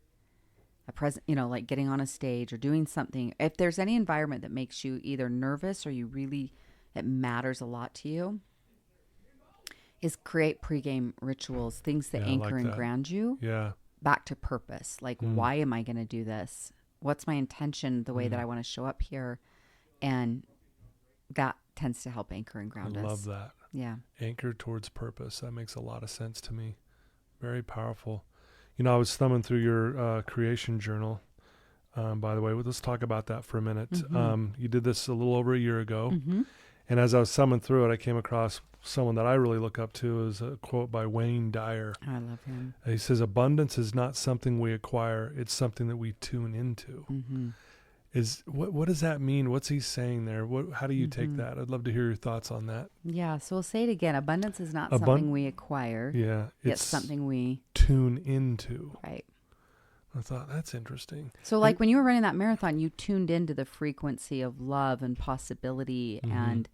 like getting on a stage or doing something, if there's any environment that makes you either nervous or it matters a lot to you, is create pregame rituals, things that anchor and ground you back to purpose. Like, why am I going to do this? What's my intention, the way that I want to show up here? And that tends to help anchor and ground us. I love that. Yeah. Anchor towards purpose. That makes a lot of sense to me. Very powerful. I was thumbing through your creation journal, by the way. Let's talk about that for a minute. You did this a little over a year ago. And as I was thumbing through it, I came across someone that I really look up to, is a quote by Wayne Dyer. I love him. He says, abundance is not something we acquire. It's something that we tune into. What does that mean? What's he saying there? How do you take that? I'd love to hear your thoughts on that. Yeah. So we'll say it again. Abundance is not something we acquire. Yeah. It's something we tune into. Right. I thought, that's interesting. So like when you were running that marathon, you tuned into the frequency of love and possibility, and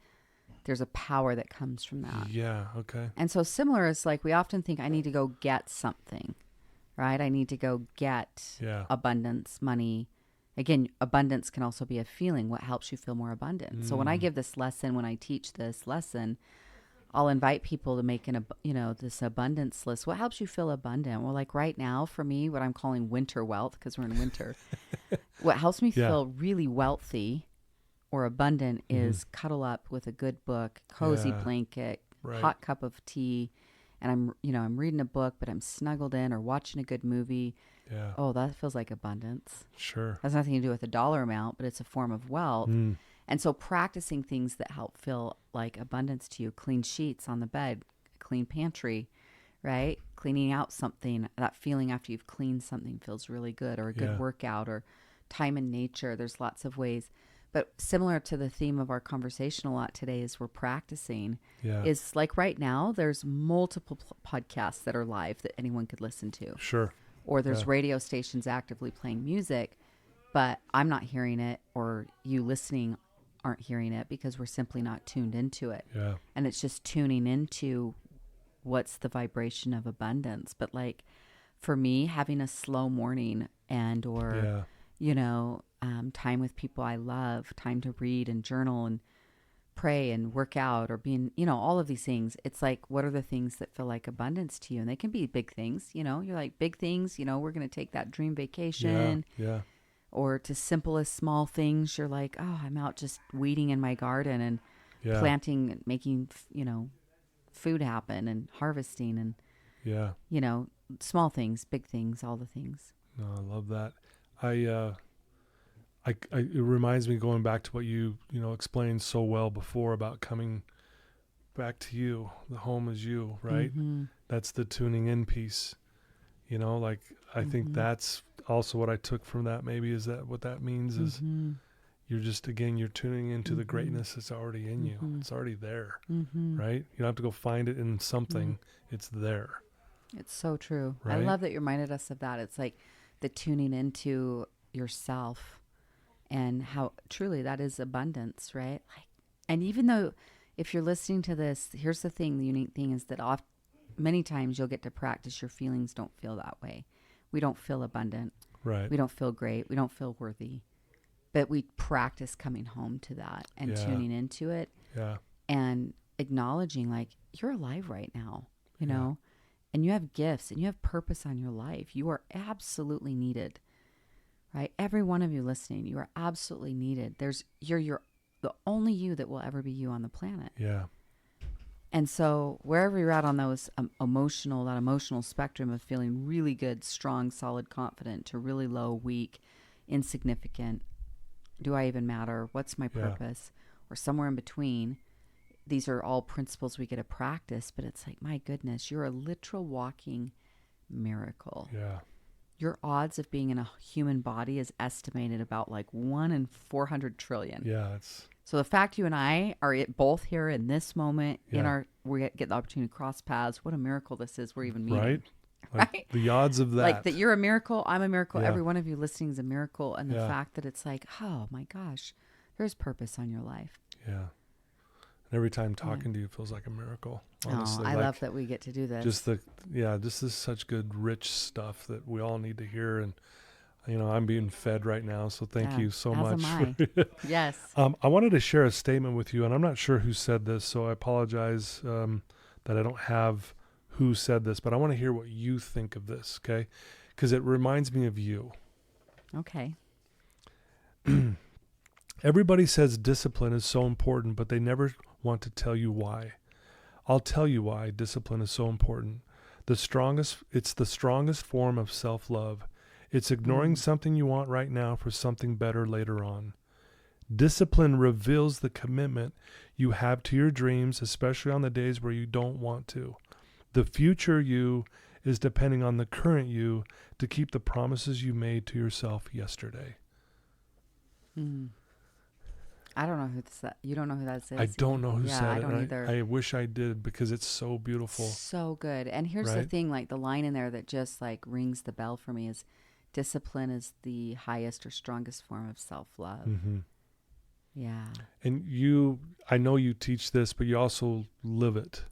there's a power that comes from that. Yeah. Okay. And so similar is like, we often think I need to go get something, right? I need to go get abundance, money. Again, abundance can also be a feeling. What helps you feel more abundant? So when I give this lesson, when I teach this lesson, I'll invite people to make this abundance list. What helps you feel abundant? Well, like right now for me, what I'm calling winter wealth, because we're in winter, what helps me feel really wealthy or abundant is cuddle up with a good book, cozy blanket, hot cup of tea. And I'm reading a book, but I'm snuggled in, or watching a good movie. Yeah. Oh, that feels like abundance. Sure. Has nothing to do with the dollar amount, but it's a form of wealth. And so practicing things that help feel like abundance to you, clean sheets on the bed, clean pantry, right? Cleaning out something, that feeling after you've cleaned something feels really good, or a good workout, or time in nature. There's lots of ways. But similar to the theme of our conversation a lot today is we're practicing. Is like right now, there's multiple podcasts that are live that anyone could listen to. Sure. Or there's radio stations actively playing music, but I'm not hearing it, or you listening aren't hearing it, because we're simply not tuned into it. Yeah. And it's just tuning into what's the vibration of abundance. But like for me, having a slow morning or time with people I love, time to read and journal and pray and work out, or being, all of these things. It's like, what are the things that feel like abundance to you? And they can be big things, you're like, big things, we're going to take that dream vacation. Yeah. Or to simplest small things. You're like, oh, I'm out just weeding in my garden and planting and making, food happen and harvesting and, small things, big things, all the things. No, I love that. It reminds me, going back to what you explained so well before about coming back to you. The home is you, right? That's the tuning in piece. I think that's also what I took from that. Maybe is that what that means is you're just, again, you're tuning into the greatness that's already in you. It's already there, right? You don't have to go find it in something. It's there. It's so true. Right? I love that you reminded us of that. It's like the tuning into yourself, and how truly that is abundance, right? And even though, if you're listening to this, here's the thing, the unique thing is that many times you'll get to practice, your feelings don't feel that way. We don't feel abundant. Right. We don't feel great. We don't feel worthy. But we practice coming home to that and tuning into it and acknowledging like you're alive right now, you know, and you have gifts and you have purpose on your life. You are absolutely needed, right? Every one of you listening, you are absolutely needed. You're the only you that will ever be you on the planet. Yeah. And so wherever you're at on those that emotional spectrum of feeling really good, strong, solid, confident to really low, weak, insignificant, do I even matter? What's my purpose? Or somewhere in between. These are all principles we get to practice, but it's like, my goodness, you're a literal walking miracle. Yeah. Your odds of being in a human body is estimated about like 1 in 400 trillion. Yeah. So the fact you and I are both here in this moment, we get the opportunity to cross paths. What a miracle this is. We're even meeting. Right. Like right? The odds of that. Like that you're a miracle, I'm a miracle, every one of you listening is a miracle. And the fact that it's like, oh my gosh, there's purpose on your life. Yeah. And every time talking to you feels like a miracle. Honestly. I love that we get to do this. This is such good, rich stuff that we all need to hear. And, you know, I'm being fed right now. So thank you so much. Am I. Yes. I wanted to share a statement with you, and I'm not sure who said this, so I apologize that I don't have who said this, but I want to hear what you think of this, okay? Because it reminds me of you. Okay. Everybody says discipline is so important, but they never want to tell you why. I'll tell you why discipline is so important. It's the strongest form of self-love. It's ignoring something you want right now for something better later on. Discipline reveals the commitment you have to your dreams, especially on the days where you don't want to. The future you is depending on the current you to keep the promises you made to yourself yesterday. I don't know who that. You don't know who that is. I don't know who said it. I don't either. I wish I did because it's so beautiful. So good. And here's the thing, like the line in there that just like rings the bell for me is discipline is the highest or strongest form of self-love. Mm-hmm. Yeah. And I know you teach this, but you also live it.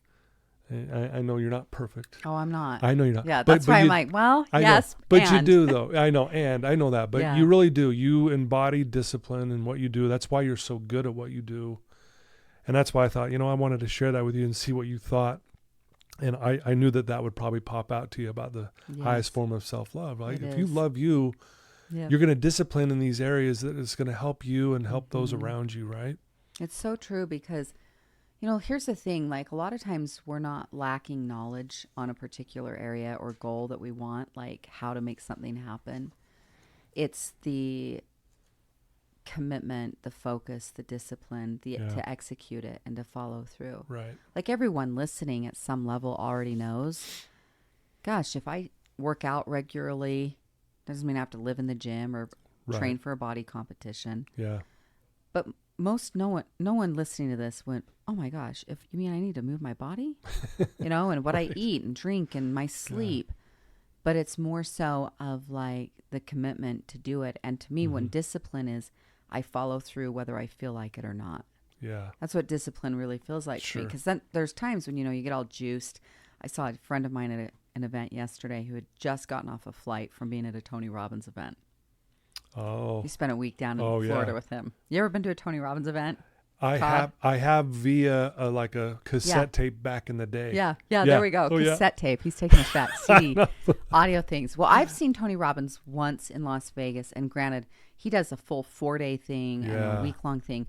I know you're not perfect. Oh, I'm not. I know you're not. Yeah, that's why I'm like, well, yes, but you do though. I know that, but you really do. You embody discipline in what you do. That's why you're so good at what you do. And that's why I thought, I wanted to share that with you and see what you thought. And I knew that would probably pop out to you about the highest form of self-love. Like if you love you, you're going to discipline in these areas that is going to help you and help those around you, right? It's so true because here's the thing, like a lot of times we're not lacking knowledge on a particular area or goal that we want, like how to make something happen. It's the commitment, the focus, the discipline, to execute it and to follow through. Right. Like everyone listening at some level already knows, gosh, if I work out regularly, doesn't mean I have to live in the gym or train for a body competition. Yeah. But no one listening to this went, oh my gosh, if you mean I need to move my body, and what I eat and drink and my sleep. But it's more so of like the commitment to do it. And to me, when discipline is, I follow through whether I feel like it or not. Yeah. That's what discipline really feels like to me. Because then there's times when, you get all juiced. I saw a friend of mine at an event yesterday who had just gotten off a flight from being at a Tony Robbins event. Oh. You spent a week down in Florida with him. You ever been to a Tony Robbins event? I have via a cassette tape back in the day. Yeah, there we go. Oh, cassette tape. He's taking us back. CD, audio things. Well, I've seen Tony Robbins once in Las Vegas, and granted, he does a full 4-day thing and a week-long thing.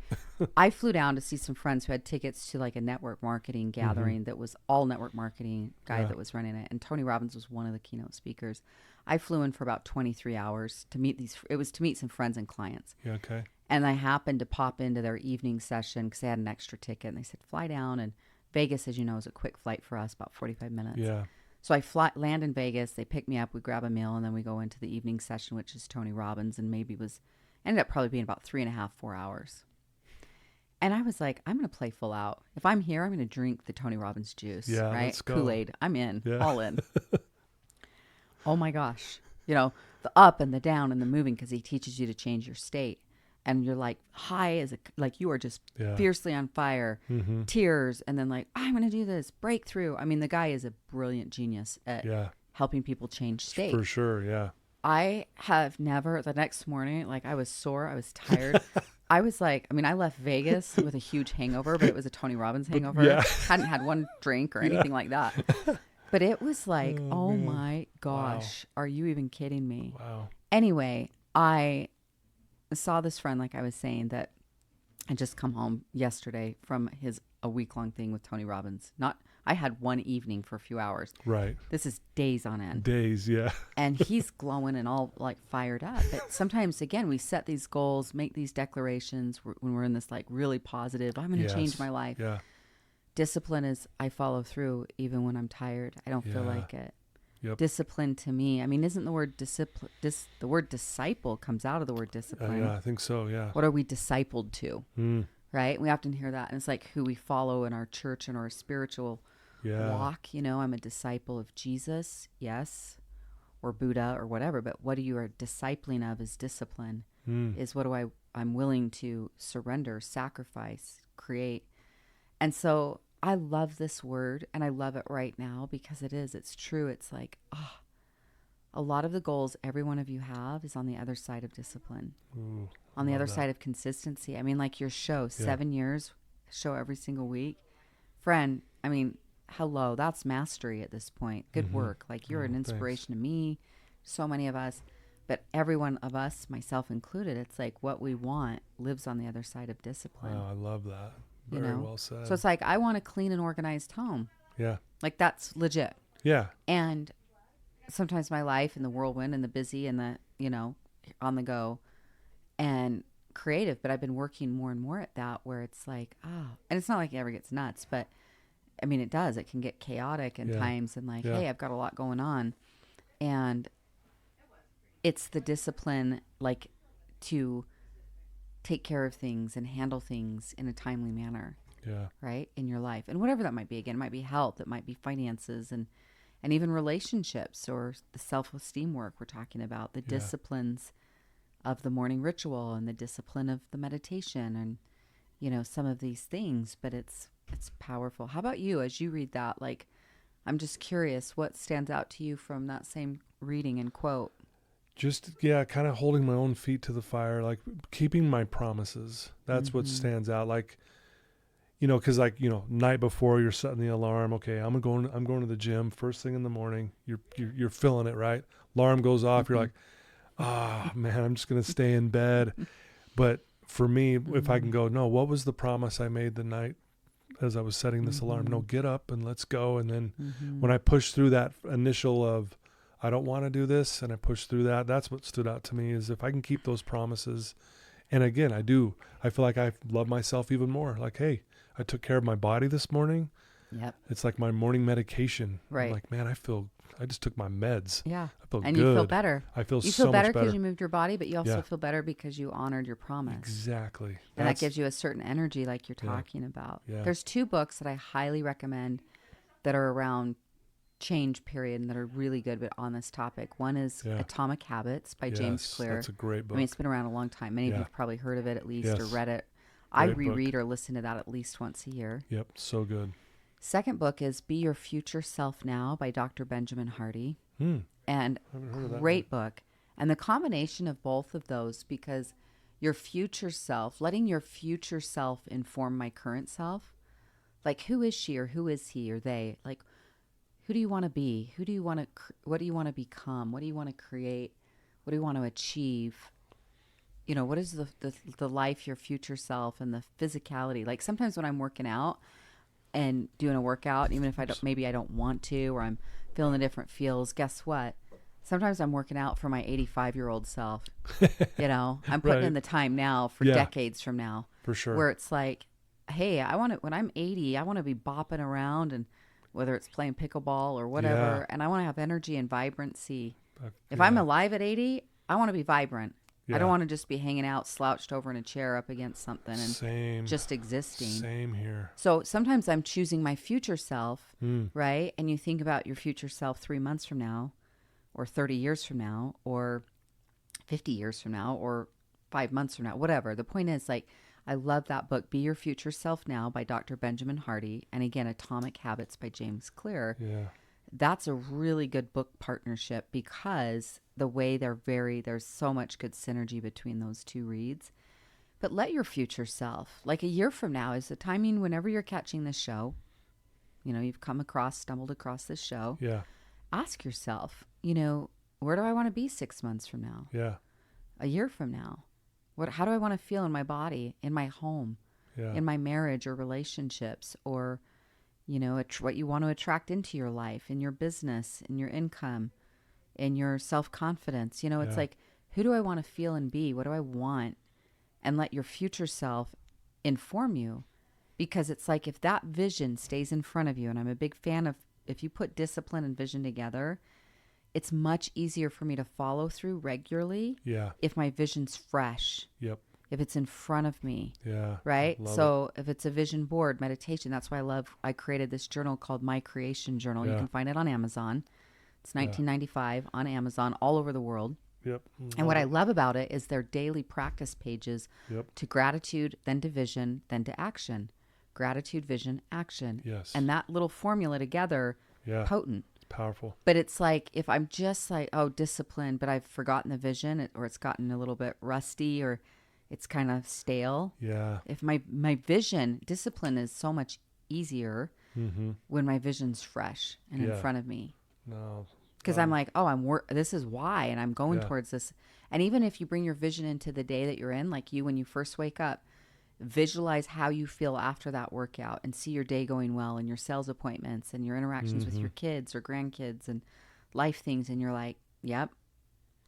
I flew down to see some friends who had tickets to like a network marketing gathering that was all network marketing guy that was running it, and Tony Robbins was one of the keynote speakers. I flew in for about 23 hours to meet to meet some friends and clients. Yeah, okay. And I happened to pop into their evening session because they had an extra ticket. And they said, fly down. And Vegas, as you know, is a quick flight for us, about 45 minutes. Yeah. So I land in Vegas. They pick me up. We grab a meal. And then we go into the evening session, which is Tony Robbins. And ended up probably being about 3.5, 4 hours. And I was like, I'm going to play full out. If I'm here, I'm going to drink the Tony Robbins juice. Yeah, right? let's go. Kool-Aid. I'm in. Yeah. All in. Oh, my gosh. The up and the down and the moving because he teaches you to change your state. And you're like high as like you are just fiercely on fire, tears, and then like, I'm going to do this, breakthrough. I mean, the guy is a brilliant genius at helping people change state. For sure, yeah. I have never, the next morning, like I was sore, I was tired. I was like, I mean, I left Vegas with a huge hangover, but it was a Tony Robbins hangover. yeah. Hadn't had one drink or Yeah. anything like that. But it was like, oh man. my gosh, are you even kidding me? Wow. Anyway, I saw this friend, like I was saying, that had just come home yesterday from a week-long thing with Tony Robbins. I had one evening for a few hours. Right. This is days on end. Days, yeah. And he's glowing and all like fired up. But sometimes, again, we set these goals, make these declarations when we're in this like really positive, I'm going to change my life. Yeah. Discipline is I follow through even when I'm tired. I don't feel like it. Yep. Discipline to me, I mean, isn't the word discipline, the word disciple comes out of the word discipline. Yeah, I think so, yeah. What are we discipled to? Mm. Right? We often hear that. And it's like who we follow in our church and our spiritual walk. You know, I'm a disciple of Jesus, yes, or Buddha or whatever. But what you are discipling of is discipline, is what I'm willing to surrender, sacrifice, create. And so I love this word, and I love it right now because it's true. It's like, a lot of the goals every one of you have is on the other side of discipline, on the other side of consistency. I mean, like your show, 7 years, show every single week. Friend, I mean, hello, that's mastery at this point. Good work. Like you're an inspiration to me, so many of us, but every one of us, myself included, it's like what we want lives on the other side of discipline. Wow, I love that. Very well said. So it's like, I want a clean and organized home. Yeah. Like that's legit. Yeah. And sometimes my life and the whirlwind and the busy and the, on the go and creative, but I've been working more and more at that where it's like, and it's not like it ever gets nuts, but I mean, it does. It can get chaotic in times and like, hey, I've got a lot going on. And it's the discipline, like to take care of things and handle things in a timely manner. Yeah. Right. In your life. And whatever that might be. Again, it might be health. It might be finances and even relationships or the self-esteem work we're talking about, the disciplines of the morning ritual and the discipline of the meditation and, some of these things, but it's powerful. How about you as you read that? Like, I'm just curious, what stands out to you from that same reading and quote? Just, kind of holding my own feet to the fire, like keeping my promises. That's what stands out. Like, because night before you're setting the alarm. Okay, I'm going to the gym first thing in the morning. You're feeling it, right? Alarm goes off. You're like, man, I'm just going to stay in bed. But for me, if I can go, no, what was the promise I made the night as I was setting this alarm? No, get up and let's go. And then when I push through that initial of, I don't want to do this, and I push through that, that's what stood out to me is if I can keep those promises. And again, I feel like I love myself even more. Like, hey, I took care of my body this morning. Yep. It's like my morning medication. Right. I'm like, man, I just took my meds. Yeah. I feel and good. You feel better. I feel so much better. You feel better because you moved your body, but you also feel better because you honored your promise. Exactly. And that gives you a certain energy like you're talking about. Yeah. There's 2 books that I highly recommend that are around change period and that are really good but on this topic. One is Atomic Habits by James Clear. That's a great book. I mean, it's been around a long time. Many of you have probably heard of it at least or read it. Great I reread or listen to that at least once a year. Yep, so good. Second book is Be Your Future Self Now by Dr. Benjamin Hardy. And great book. And the combination of both of those, because your future self, letting your future self inform my current self, like who is she or who is he or they? Like, who do you want to be? What do you want to become? What do you want to create? What do you want to achieve? What is the life, your future self and the physicality? Like sometimes when I'm working out and doing a workout, even if I don't want to, or I'm feeling the different feels, guess what? Sometimes I'm working out for my 85-year-old self. I'm putting in the time now for decades from now. For sure. Where it's like, hey, when I'm 80, I want to be bopping around and whether it's playing pickleball or whatever, and I want to have energy and vibrancy. If I'm alive at 80, I want to be vibrant. I don't want to just be hanging out, slouched over in a chair up against something and just existing. Same here. So sometimes I'm choosing my future self, right? And you think about your future self 3 months from now, or 30 years from now, or 50 years from now, or 5 months from now, whatever. The point is, like, I love that book, Be Your Future Self Now by Dr. Benjamin Hardy. And again, Atomic Habits by James Clear. Yeah. That's a really good book partnership because the way there's so much good synergy between those two reads. But let your future self, like a year from now is the timing whenever you're catching this show, you've stumbled across this show. Yeah. Ask yourself, where do I want to be 6 months from now? Yeah. A year from now? How do I want to feel in my body, in my home, in my marriage or relationships, or, what you want to attract into your life, in your business, in your income, in your self-confidence. It's like, who do I want to feel and be? What do I want? And let your future self inform you. Because it's like, if that vision stays in front of you, and I'm a big fan of, if you put discipline and vision together, it's much easier for me to follow through regularly. Yeah. If my vision's fresh. Yep. If it's in front of me. Yeah. Right. So if it's a vision board, meditation, that's why I created this journal called My Creation Journal. You can find it on Amazon. It's $19.95 on Amazon all over the world. Yep. And what I love about it is their daily practice pages to gratitude, then to vision, then to action. Gratitude, vision, action. Yes. And that little formula together, potent. Powerful. But it's like, if I'm just like, discipline, but I've forgotten the vision, or it's gotten a little bit rusty, or it's kind of stale. Yeah. If my vision, discipline is so much easier when my vision's fresh and in front of me. No. Because I'm like, this is why, and I'm going towards this. And even if you bring your vision into the day that you're in, like when you first wake up, visualize how you feel after that workout and see your day going well, and your sales appointments and your interactions with your kids or grandkids and life things. And you're like, yep,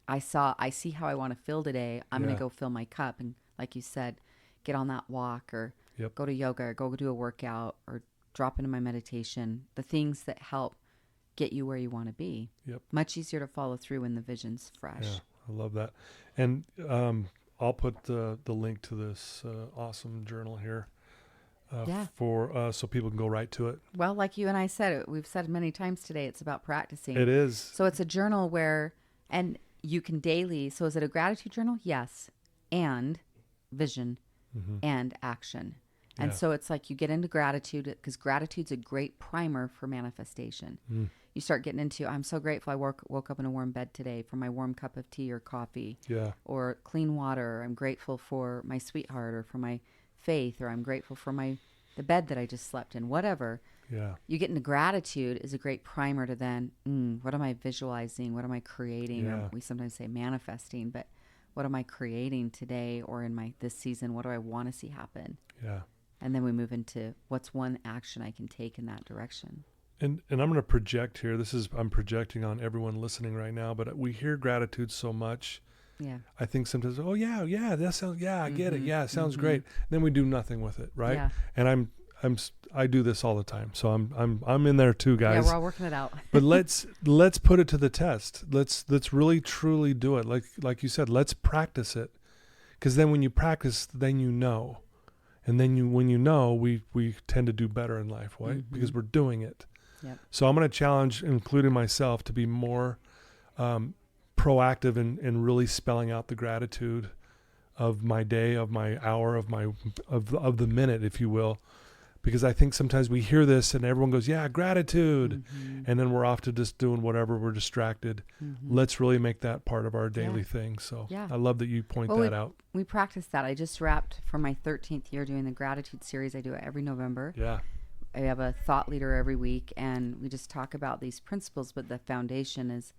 I see how I want to feel today. I'm going to go fill my cup. And like you said, get on that walk, or go to yoga, or go do a workout, or drop into my meditation, the things that help get you where you want to be. Yep. Much easier to follow through when the vision's fresh. Yeah, I love that. And I'll put the link to this awesome journal here for so people can go right to it. Well, like you and I said, we've said many times today, it's about practicing. It is. So it's a journal and you can daily. So is it a gratitude journal? Yes. And vision and action. And so it's like you get into gratitude, because gratitude's a great primer for manifestation. You start getting into, I'm so grateful I woke up in a warm bed today, for my warm cup of tea or coffee, or clean water. I'm grateful for my sweetheart, or for my faith, or I'm grateful for the bed that I just slept in, whatever. Yeah. You get into gratitude is a great primer to then, what am I visualizing? What am I creating? Yeah. Or we sometimes say manifesting, but what am I creating today or in this season? What do I want to see happen? Yeah. And then we move into, what's one action I can take in that direction? And I'm going to project here. I'm projecting on everyone listening right now, but we hear gratitude so much. Yeah. I think sometimes, that sounds, I get it. Yeah, it sounds great. And then we do nothing with it, right? Yeah. And I do this all the time. So I'm in there too, guys. Yeah, we're all working it out. But let's put it to the test. Let's really truly do it. Like you said, let's practice it. Because then when you practice, then you know. And then when you know, we tend to do better in life, right? Because we're doing it. Yep. So I'm going to challenge, including myself, to be more proactive in really spelling out the gratitude of my day, of my hour, of the minute, if you will. Because I think sometimes we hear this and everyone goes, yeah, gratitude. And then we're off to just doing whatever, we're distracted. Let's really make that part of our daily thing. So I love that you point that out. We practice that. I just wrapped for my 13th year doing the gratitude series. I do it every November. Yeah. I have a thought leader every week, and we just talk about these principles, but the foundation is,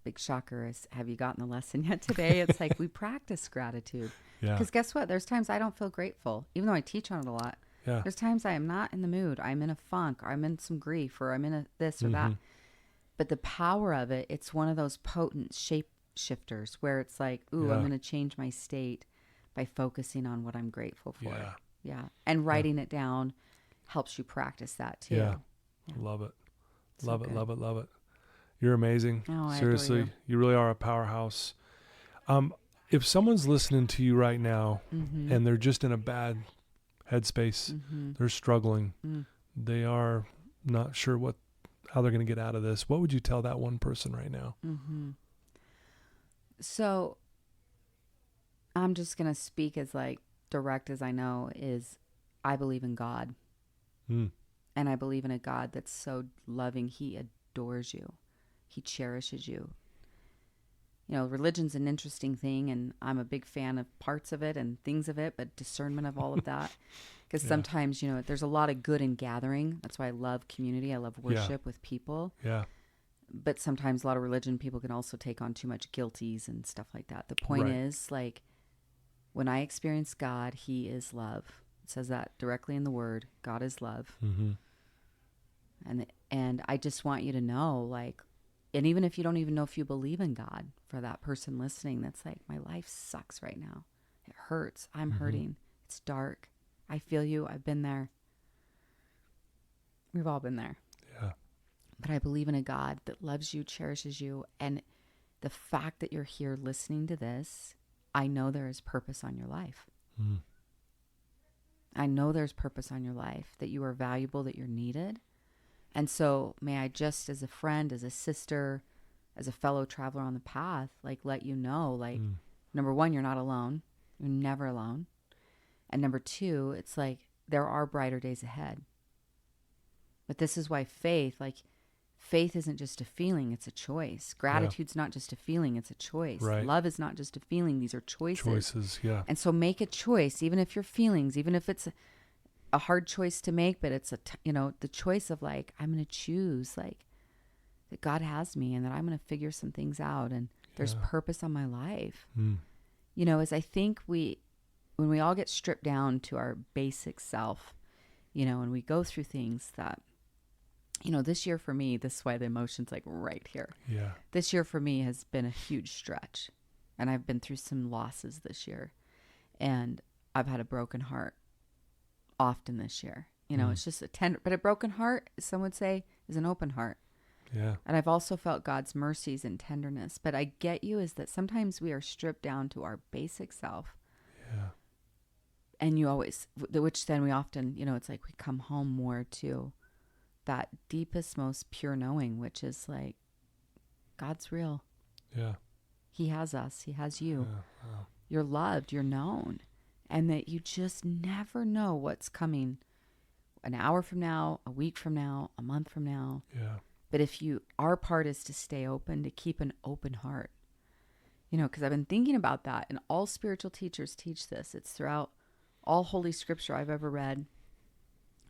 big shocker, is, have you gotten the lesson yet today? It's like we practice gratitude. Yeah. Because guess what? There's times I don't feel grateful, even though I teach on it a lot. Yeah. There's times I am not in the mood. I'm in a funk, or I'm in some grief, or I'm in a this or that. But the power of it, it's one of those potent shape shifters where it's like, ooh, I'm going to change my state by focusing on what I'm grateful for. Yeah. And writing it down helps you practice that too. Yeah. Love it. Love it. You're amazing. Oh, Seriously, you really are a powerhouse. If someone's listening to you right now and they're just in a bad headspace, they're struggling, they are not sure how they're going to get out of this, what would you tell that one person right now? So I'm just going to speak as direct as I know, is I believe in God. And I believe in a God that's so loving. He adores you. He cherishes you. You know, religion's an interesting thing, and I'm a big fan of parts of it and things of it, but discernment of all of that. Because sometimes, you know, there's a lot of good in gathering. That's why I love community. I love worship with people. Yeah. But sometimes a lot of religion, people can also take on too much guilties and stuff like that. The point is, like, when I experience God, he is love. It says that directly in the word. God is love. Mm-hmm. And I just want you to know, like, and even if you don't even know if you believe in God, for that person listening, that's like, my life sucks right now. It hurts. I'm hurting. It's dark. I feel you. I've been there. We've all been there. Yeah. But I believe in a God that loves you, cherishes you. And the fact that you're here listening to this, I know there is purpose on your life. Mm. I know there's purpose on your life, that you are valuable, that you're needed. And so may I just, as a friend, as a sister, as a fellow traveler on the path, like, let you know, like, number one, you're not alone. You're never alone. And number two, it's like, there are brighter days ahead. But this is why faith isn't just a feeling, it's a choice. Gratitude's not just a feeling, it's a choice. Right. Love is not just a feeling, these are choices. Choices, yeah. And so make a choice, even if your feelings, even if it's a hard choice to make, but it's the choice of, like, I'm going to choose, like, that God has me and that I'm going to figure some things out and there's purpose on my life. You know, as I think when we all get stripped down to our basic self, you know, and we go through things that, you know, this year for me, this is why the emotion's like right here. Yeah. This year for me has been a huge stretch, and I've been through some losses this year, and I've had a broken heart often this year. You know, it's just but a broken heart, some would say, is an open heart. Yeah. And I've also felt God's mercies and tenderness. But I get you is that sometimes we are stripped down to our basic self. Yeah. And which then we often, you know, it's like we come home more to that deepest, most pure knowing, which is like, God's real. Yeah. He has us. He has you. Yeah. Wow. You're loved. You're known. And that you just never know what's coming an hour from now, a week from now, a month from now. Yeah. But our part is to stay open, to keep an open heart. You know, because I've been thinking about that, and all spiritual teachers teach this. It's throughout all Holy Scripture I've ever read.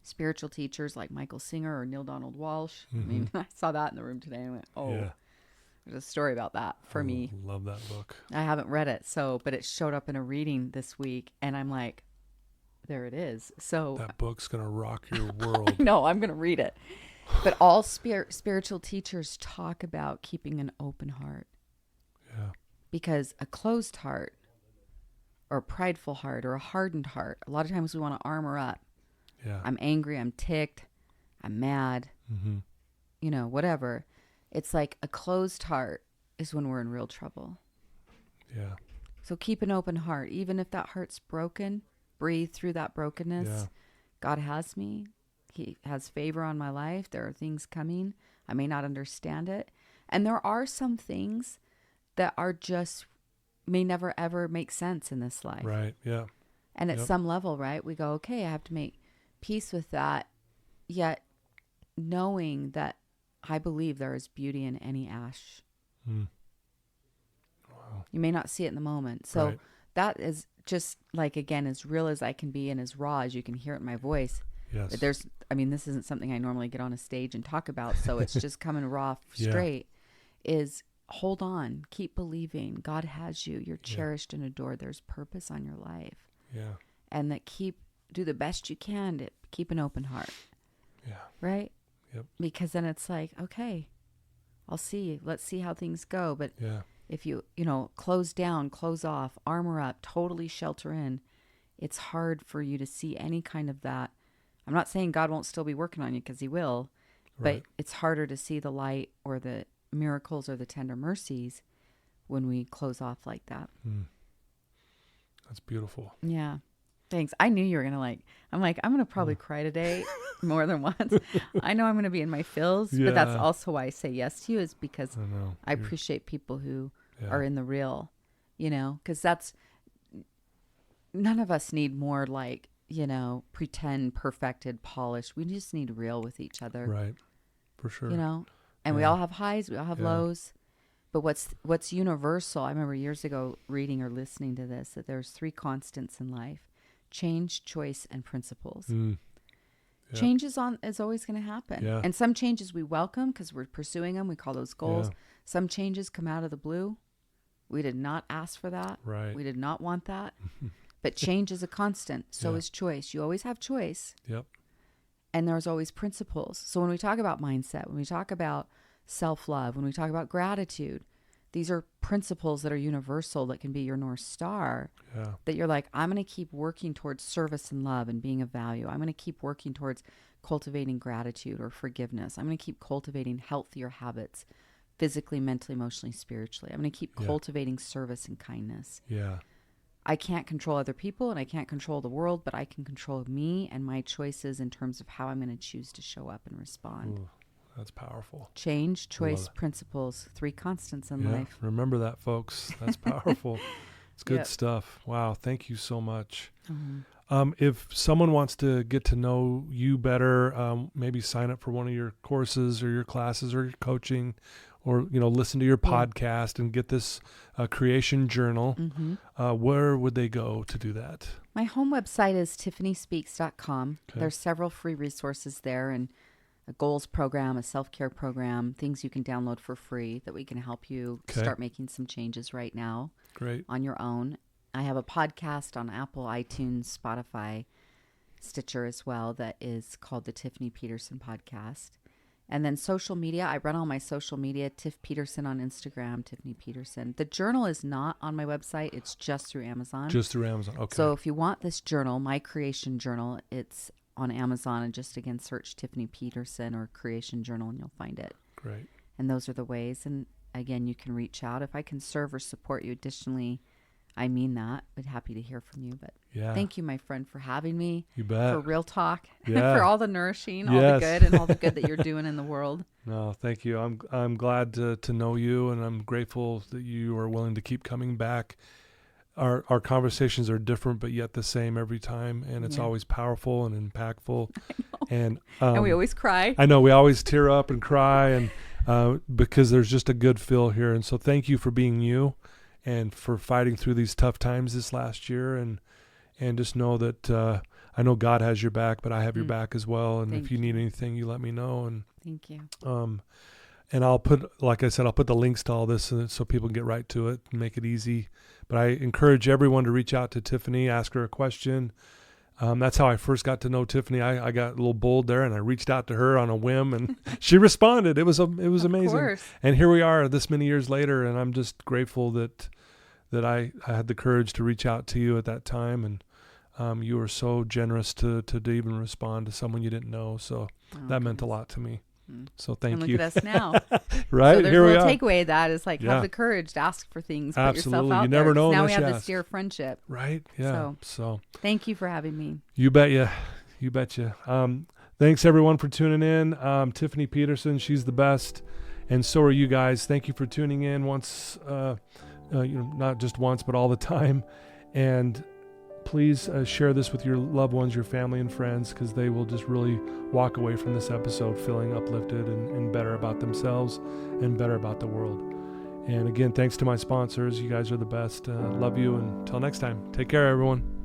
Spiritual teachers like Michael Singer or Neil Donald Walsh. I mean, I saw that in the room today and I went, there's a story about that for me. Love that book. I haven't read it, but it showed up in a reading this week, and I'm like, there it is. So that book's going to rock your world. No, I'm going to read it. But all spiritual teachers talk about keeping an open heart. Yeah. Because a closed heart or a prideful heart or a hardened heart, a lot of times we want to armor up. Yeah. I'm angry, I'm ticked, I'm mad, you know, whatever. It's like a closed heart is when we're in real trouble. Yeah. So keep an open heart. Even if that heart's broken, breathe through that brokenness. Yeah. God has me. He has favor on my life. There are things coming. I may not understand it. And there are some things that are just may never ever make sense in this life. Right. Yeah. And at some level, right, we go, okay, I have to make peace with that. Yet knowing that I believe there is beauty in any ash. Wow. You may not see it in the moment. So that is just like, again, as real as I can be and as raw as you can hear it in my voice. Yes. But this isn't something I normally get on a stage and talk about. So it's just coming raw, straight, is hold on, keep believing. God has you. You're cherished and adored. There's purpose on your life. Yeah. And that do the best you can to keep an open heart. Yeah. Right? Yep. Because then it's like, okay, let's see how things go. But if you close down, close off, armor up, totally shelter in, it's hard for you to see any kind of that. I'm not saying God won't still be working on you, because he will, but it's harder to see the light or the miracles or the tender mercies when we close off like that. That's beautiful. Yeah. Thanks. I knew you were going to I'm going to probably cry today more than once. I know I'm going to be in my feels, but that's also why I say yes to you, is because I appreciate people who are in the real, because none of us need more pretend, perfected, polished. We just need real with each other. Right. For sure. And we all have highs, we all have lows. But what's universal, I remember years ago reading or listening to this, that there's 3 constants in life: change, choice, and principles. Change is always going to happen. And some changes we welcome because we're pursuing them. We call those goals. Some changes come out of the blue. We did not ask for that. Right. We did not want that. But change is a constant. So is choice. You always have choice. Yep. And there's always principles. So when we talk about mindset, when we talk about self-love, when we talk about gratitude, these are principles that are universal, that can be your North Star. That you're like, I'm going to keep working towards service and love and being of value. I'm going to keep working towards cultivating gratitude or forgiveness. I'm going to keep cultivating healthier habits, physically, mentally, emotionally, spiritually. I'm going to keep cultivating service and kindness. I can't control other people and I can't control the world, but I can control me and my choices in terms of how I'm going to choose to show up and respond. Ooh, that's powerful. Change, choice, principles, 3 constants in life. Remember that, folks. That's powerful. It's good stuff. Wow. Thank you so much. If someone wants to get to know you better, maybe sign up for one of your courses or your classes or your coaching, or, listen to your podcast and get this creation journal, where would they go to do that? My home website is tiffanyspeaks.com. There's several free resources there, and a goals program, a self-care program, things you can download for free that we can help you start making some changes right now. Great. On your own. I have a podcast on Apple, iTunes, Spotify, Stitcher as well that is called the Tiffany Peterson Podcast. And then social media, I run all my social media, Tiff Peterson on Instagram, Tiffany Peterson. The journal is not on my website. It's just through Amazon. Just through Amazon. Okay. So if you want this journal, my creation journal, it's on Amazon, and just again, search Tiffany Peterson or creation journal and you'll find it. Great. And those are the ways. And again, you can reach out. If I can serve or support you additionally, I mean that. I'd be happy to hear from you. But thank you, my friend, for having me. You bet. For real talk. For all the nourishing, all the good, and all the good that you're doing in the world. No, thank you. I'm glad to know you, and I'm grateful that you are willing to keep coming back. Our conversations are different, but yet the same every time, and it's always powerful and impactful. And we always cry. I know we always tear up and cry, and because there's just a good feel here. And so thank you for being you, and for fighting through these tough times this last year, and just know that I know God has your back, but I have your back as well. And if you need anything, you let me know. And thank you. And I'll put, like I said, I'll put the links to all this so people can get right to it and make it easy. But I encourage everyone to reach out to Tiffany, ask her a question. That's how I first got to know Tiffany. I got a little bold there, and I reached out to her on a whim, and she responded. It was amazing. Course. And here we are this many years later, and I'm just grateful that I had the courage to reach out to you at that time, and you were so generous to even respond to someone you didn't know. So that meant a lot to me. So thank you. Look at us now. Right? So there's Here a we little are. takeaway of that is like have the courage to ask for things. Absolutely. Put yourself out You never there. know Now we unless have you this ask. dear friendship. Right? Yeah. So thank you for having me. You betcha. You betcha. Thanks everyone for tuning in. Tiffany Peterson, she's the best. And so are you guys. Thank you for tuning in once, not just once, but all the time. And please share this with your loved ones, your family and friends, because they will just really walk away from this episode feeling uplifted and better about themselves and better about the world. And again, thanks to my sponsors. You guys are the best. Love you. And until next time, take care, everyone.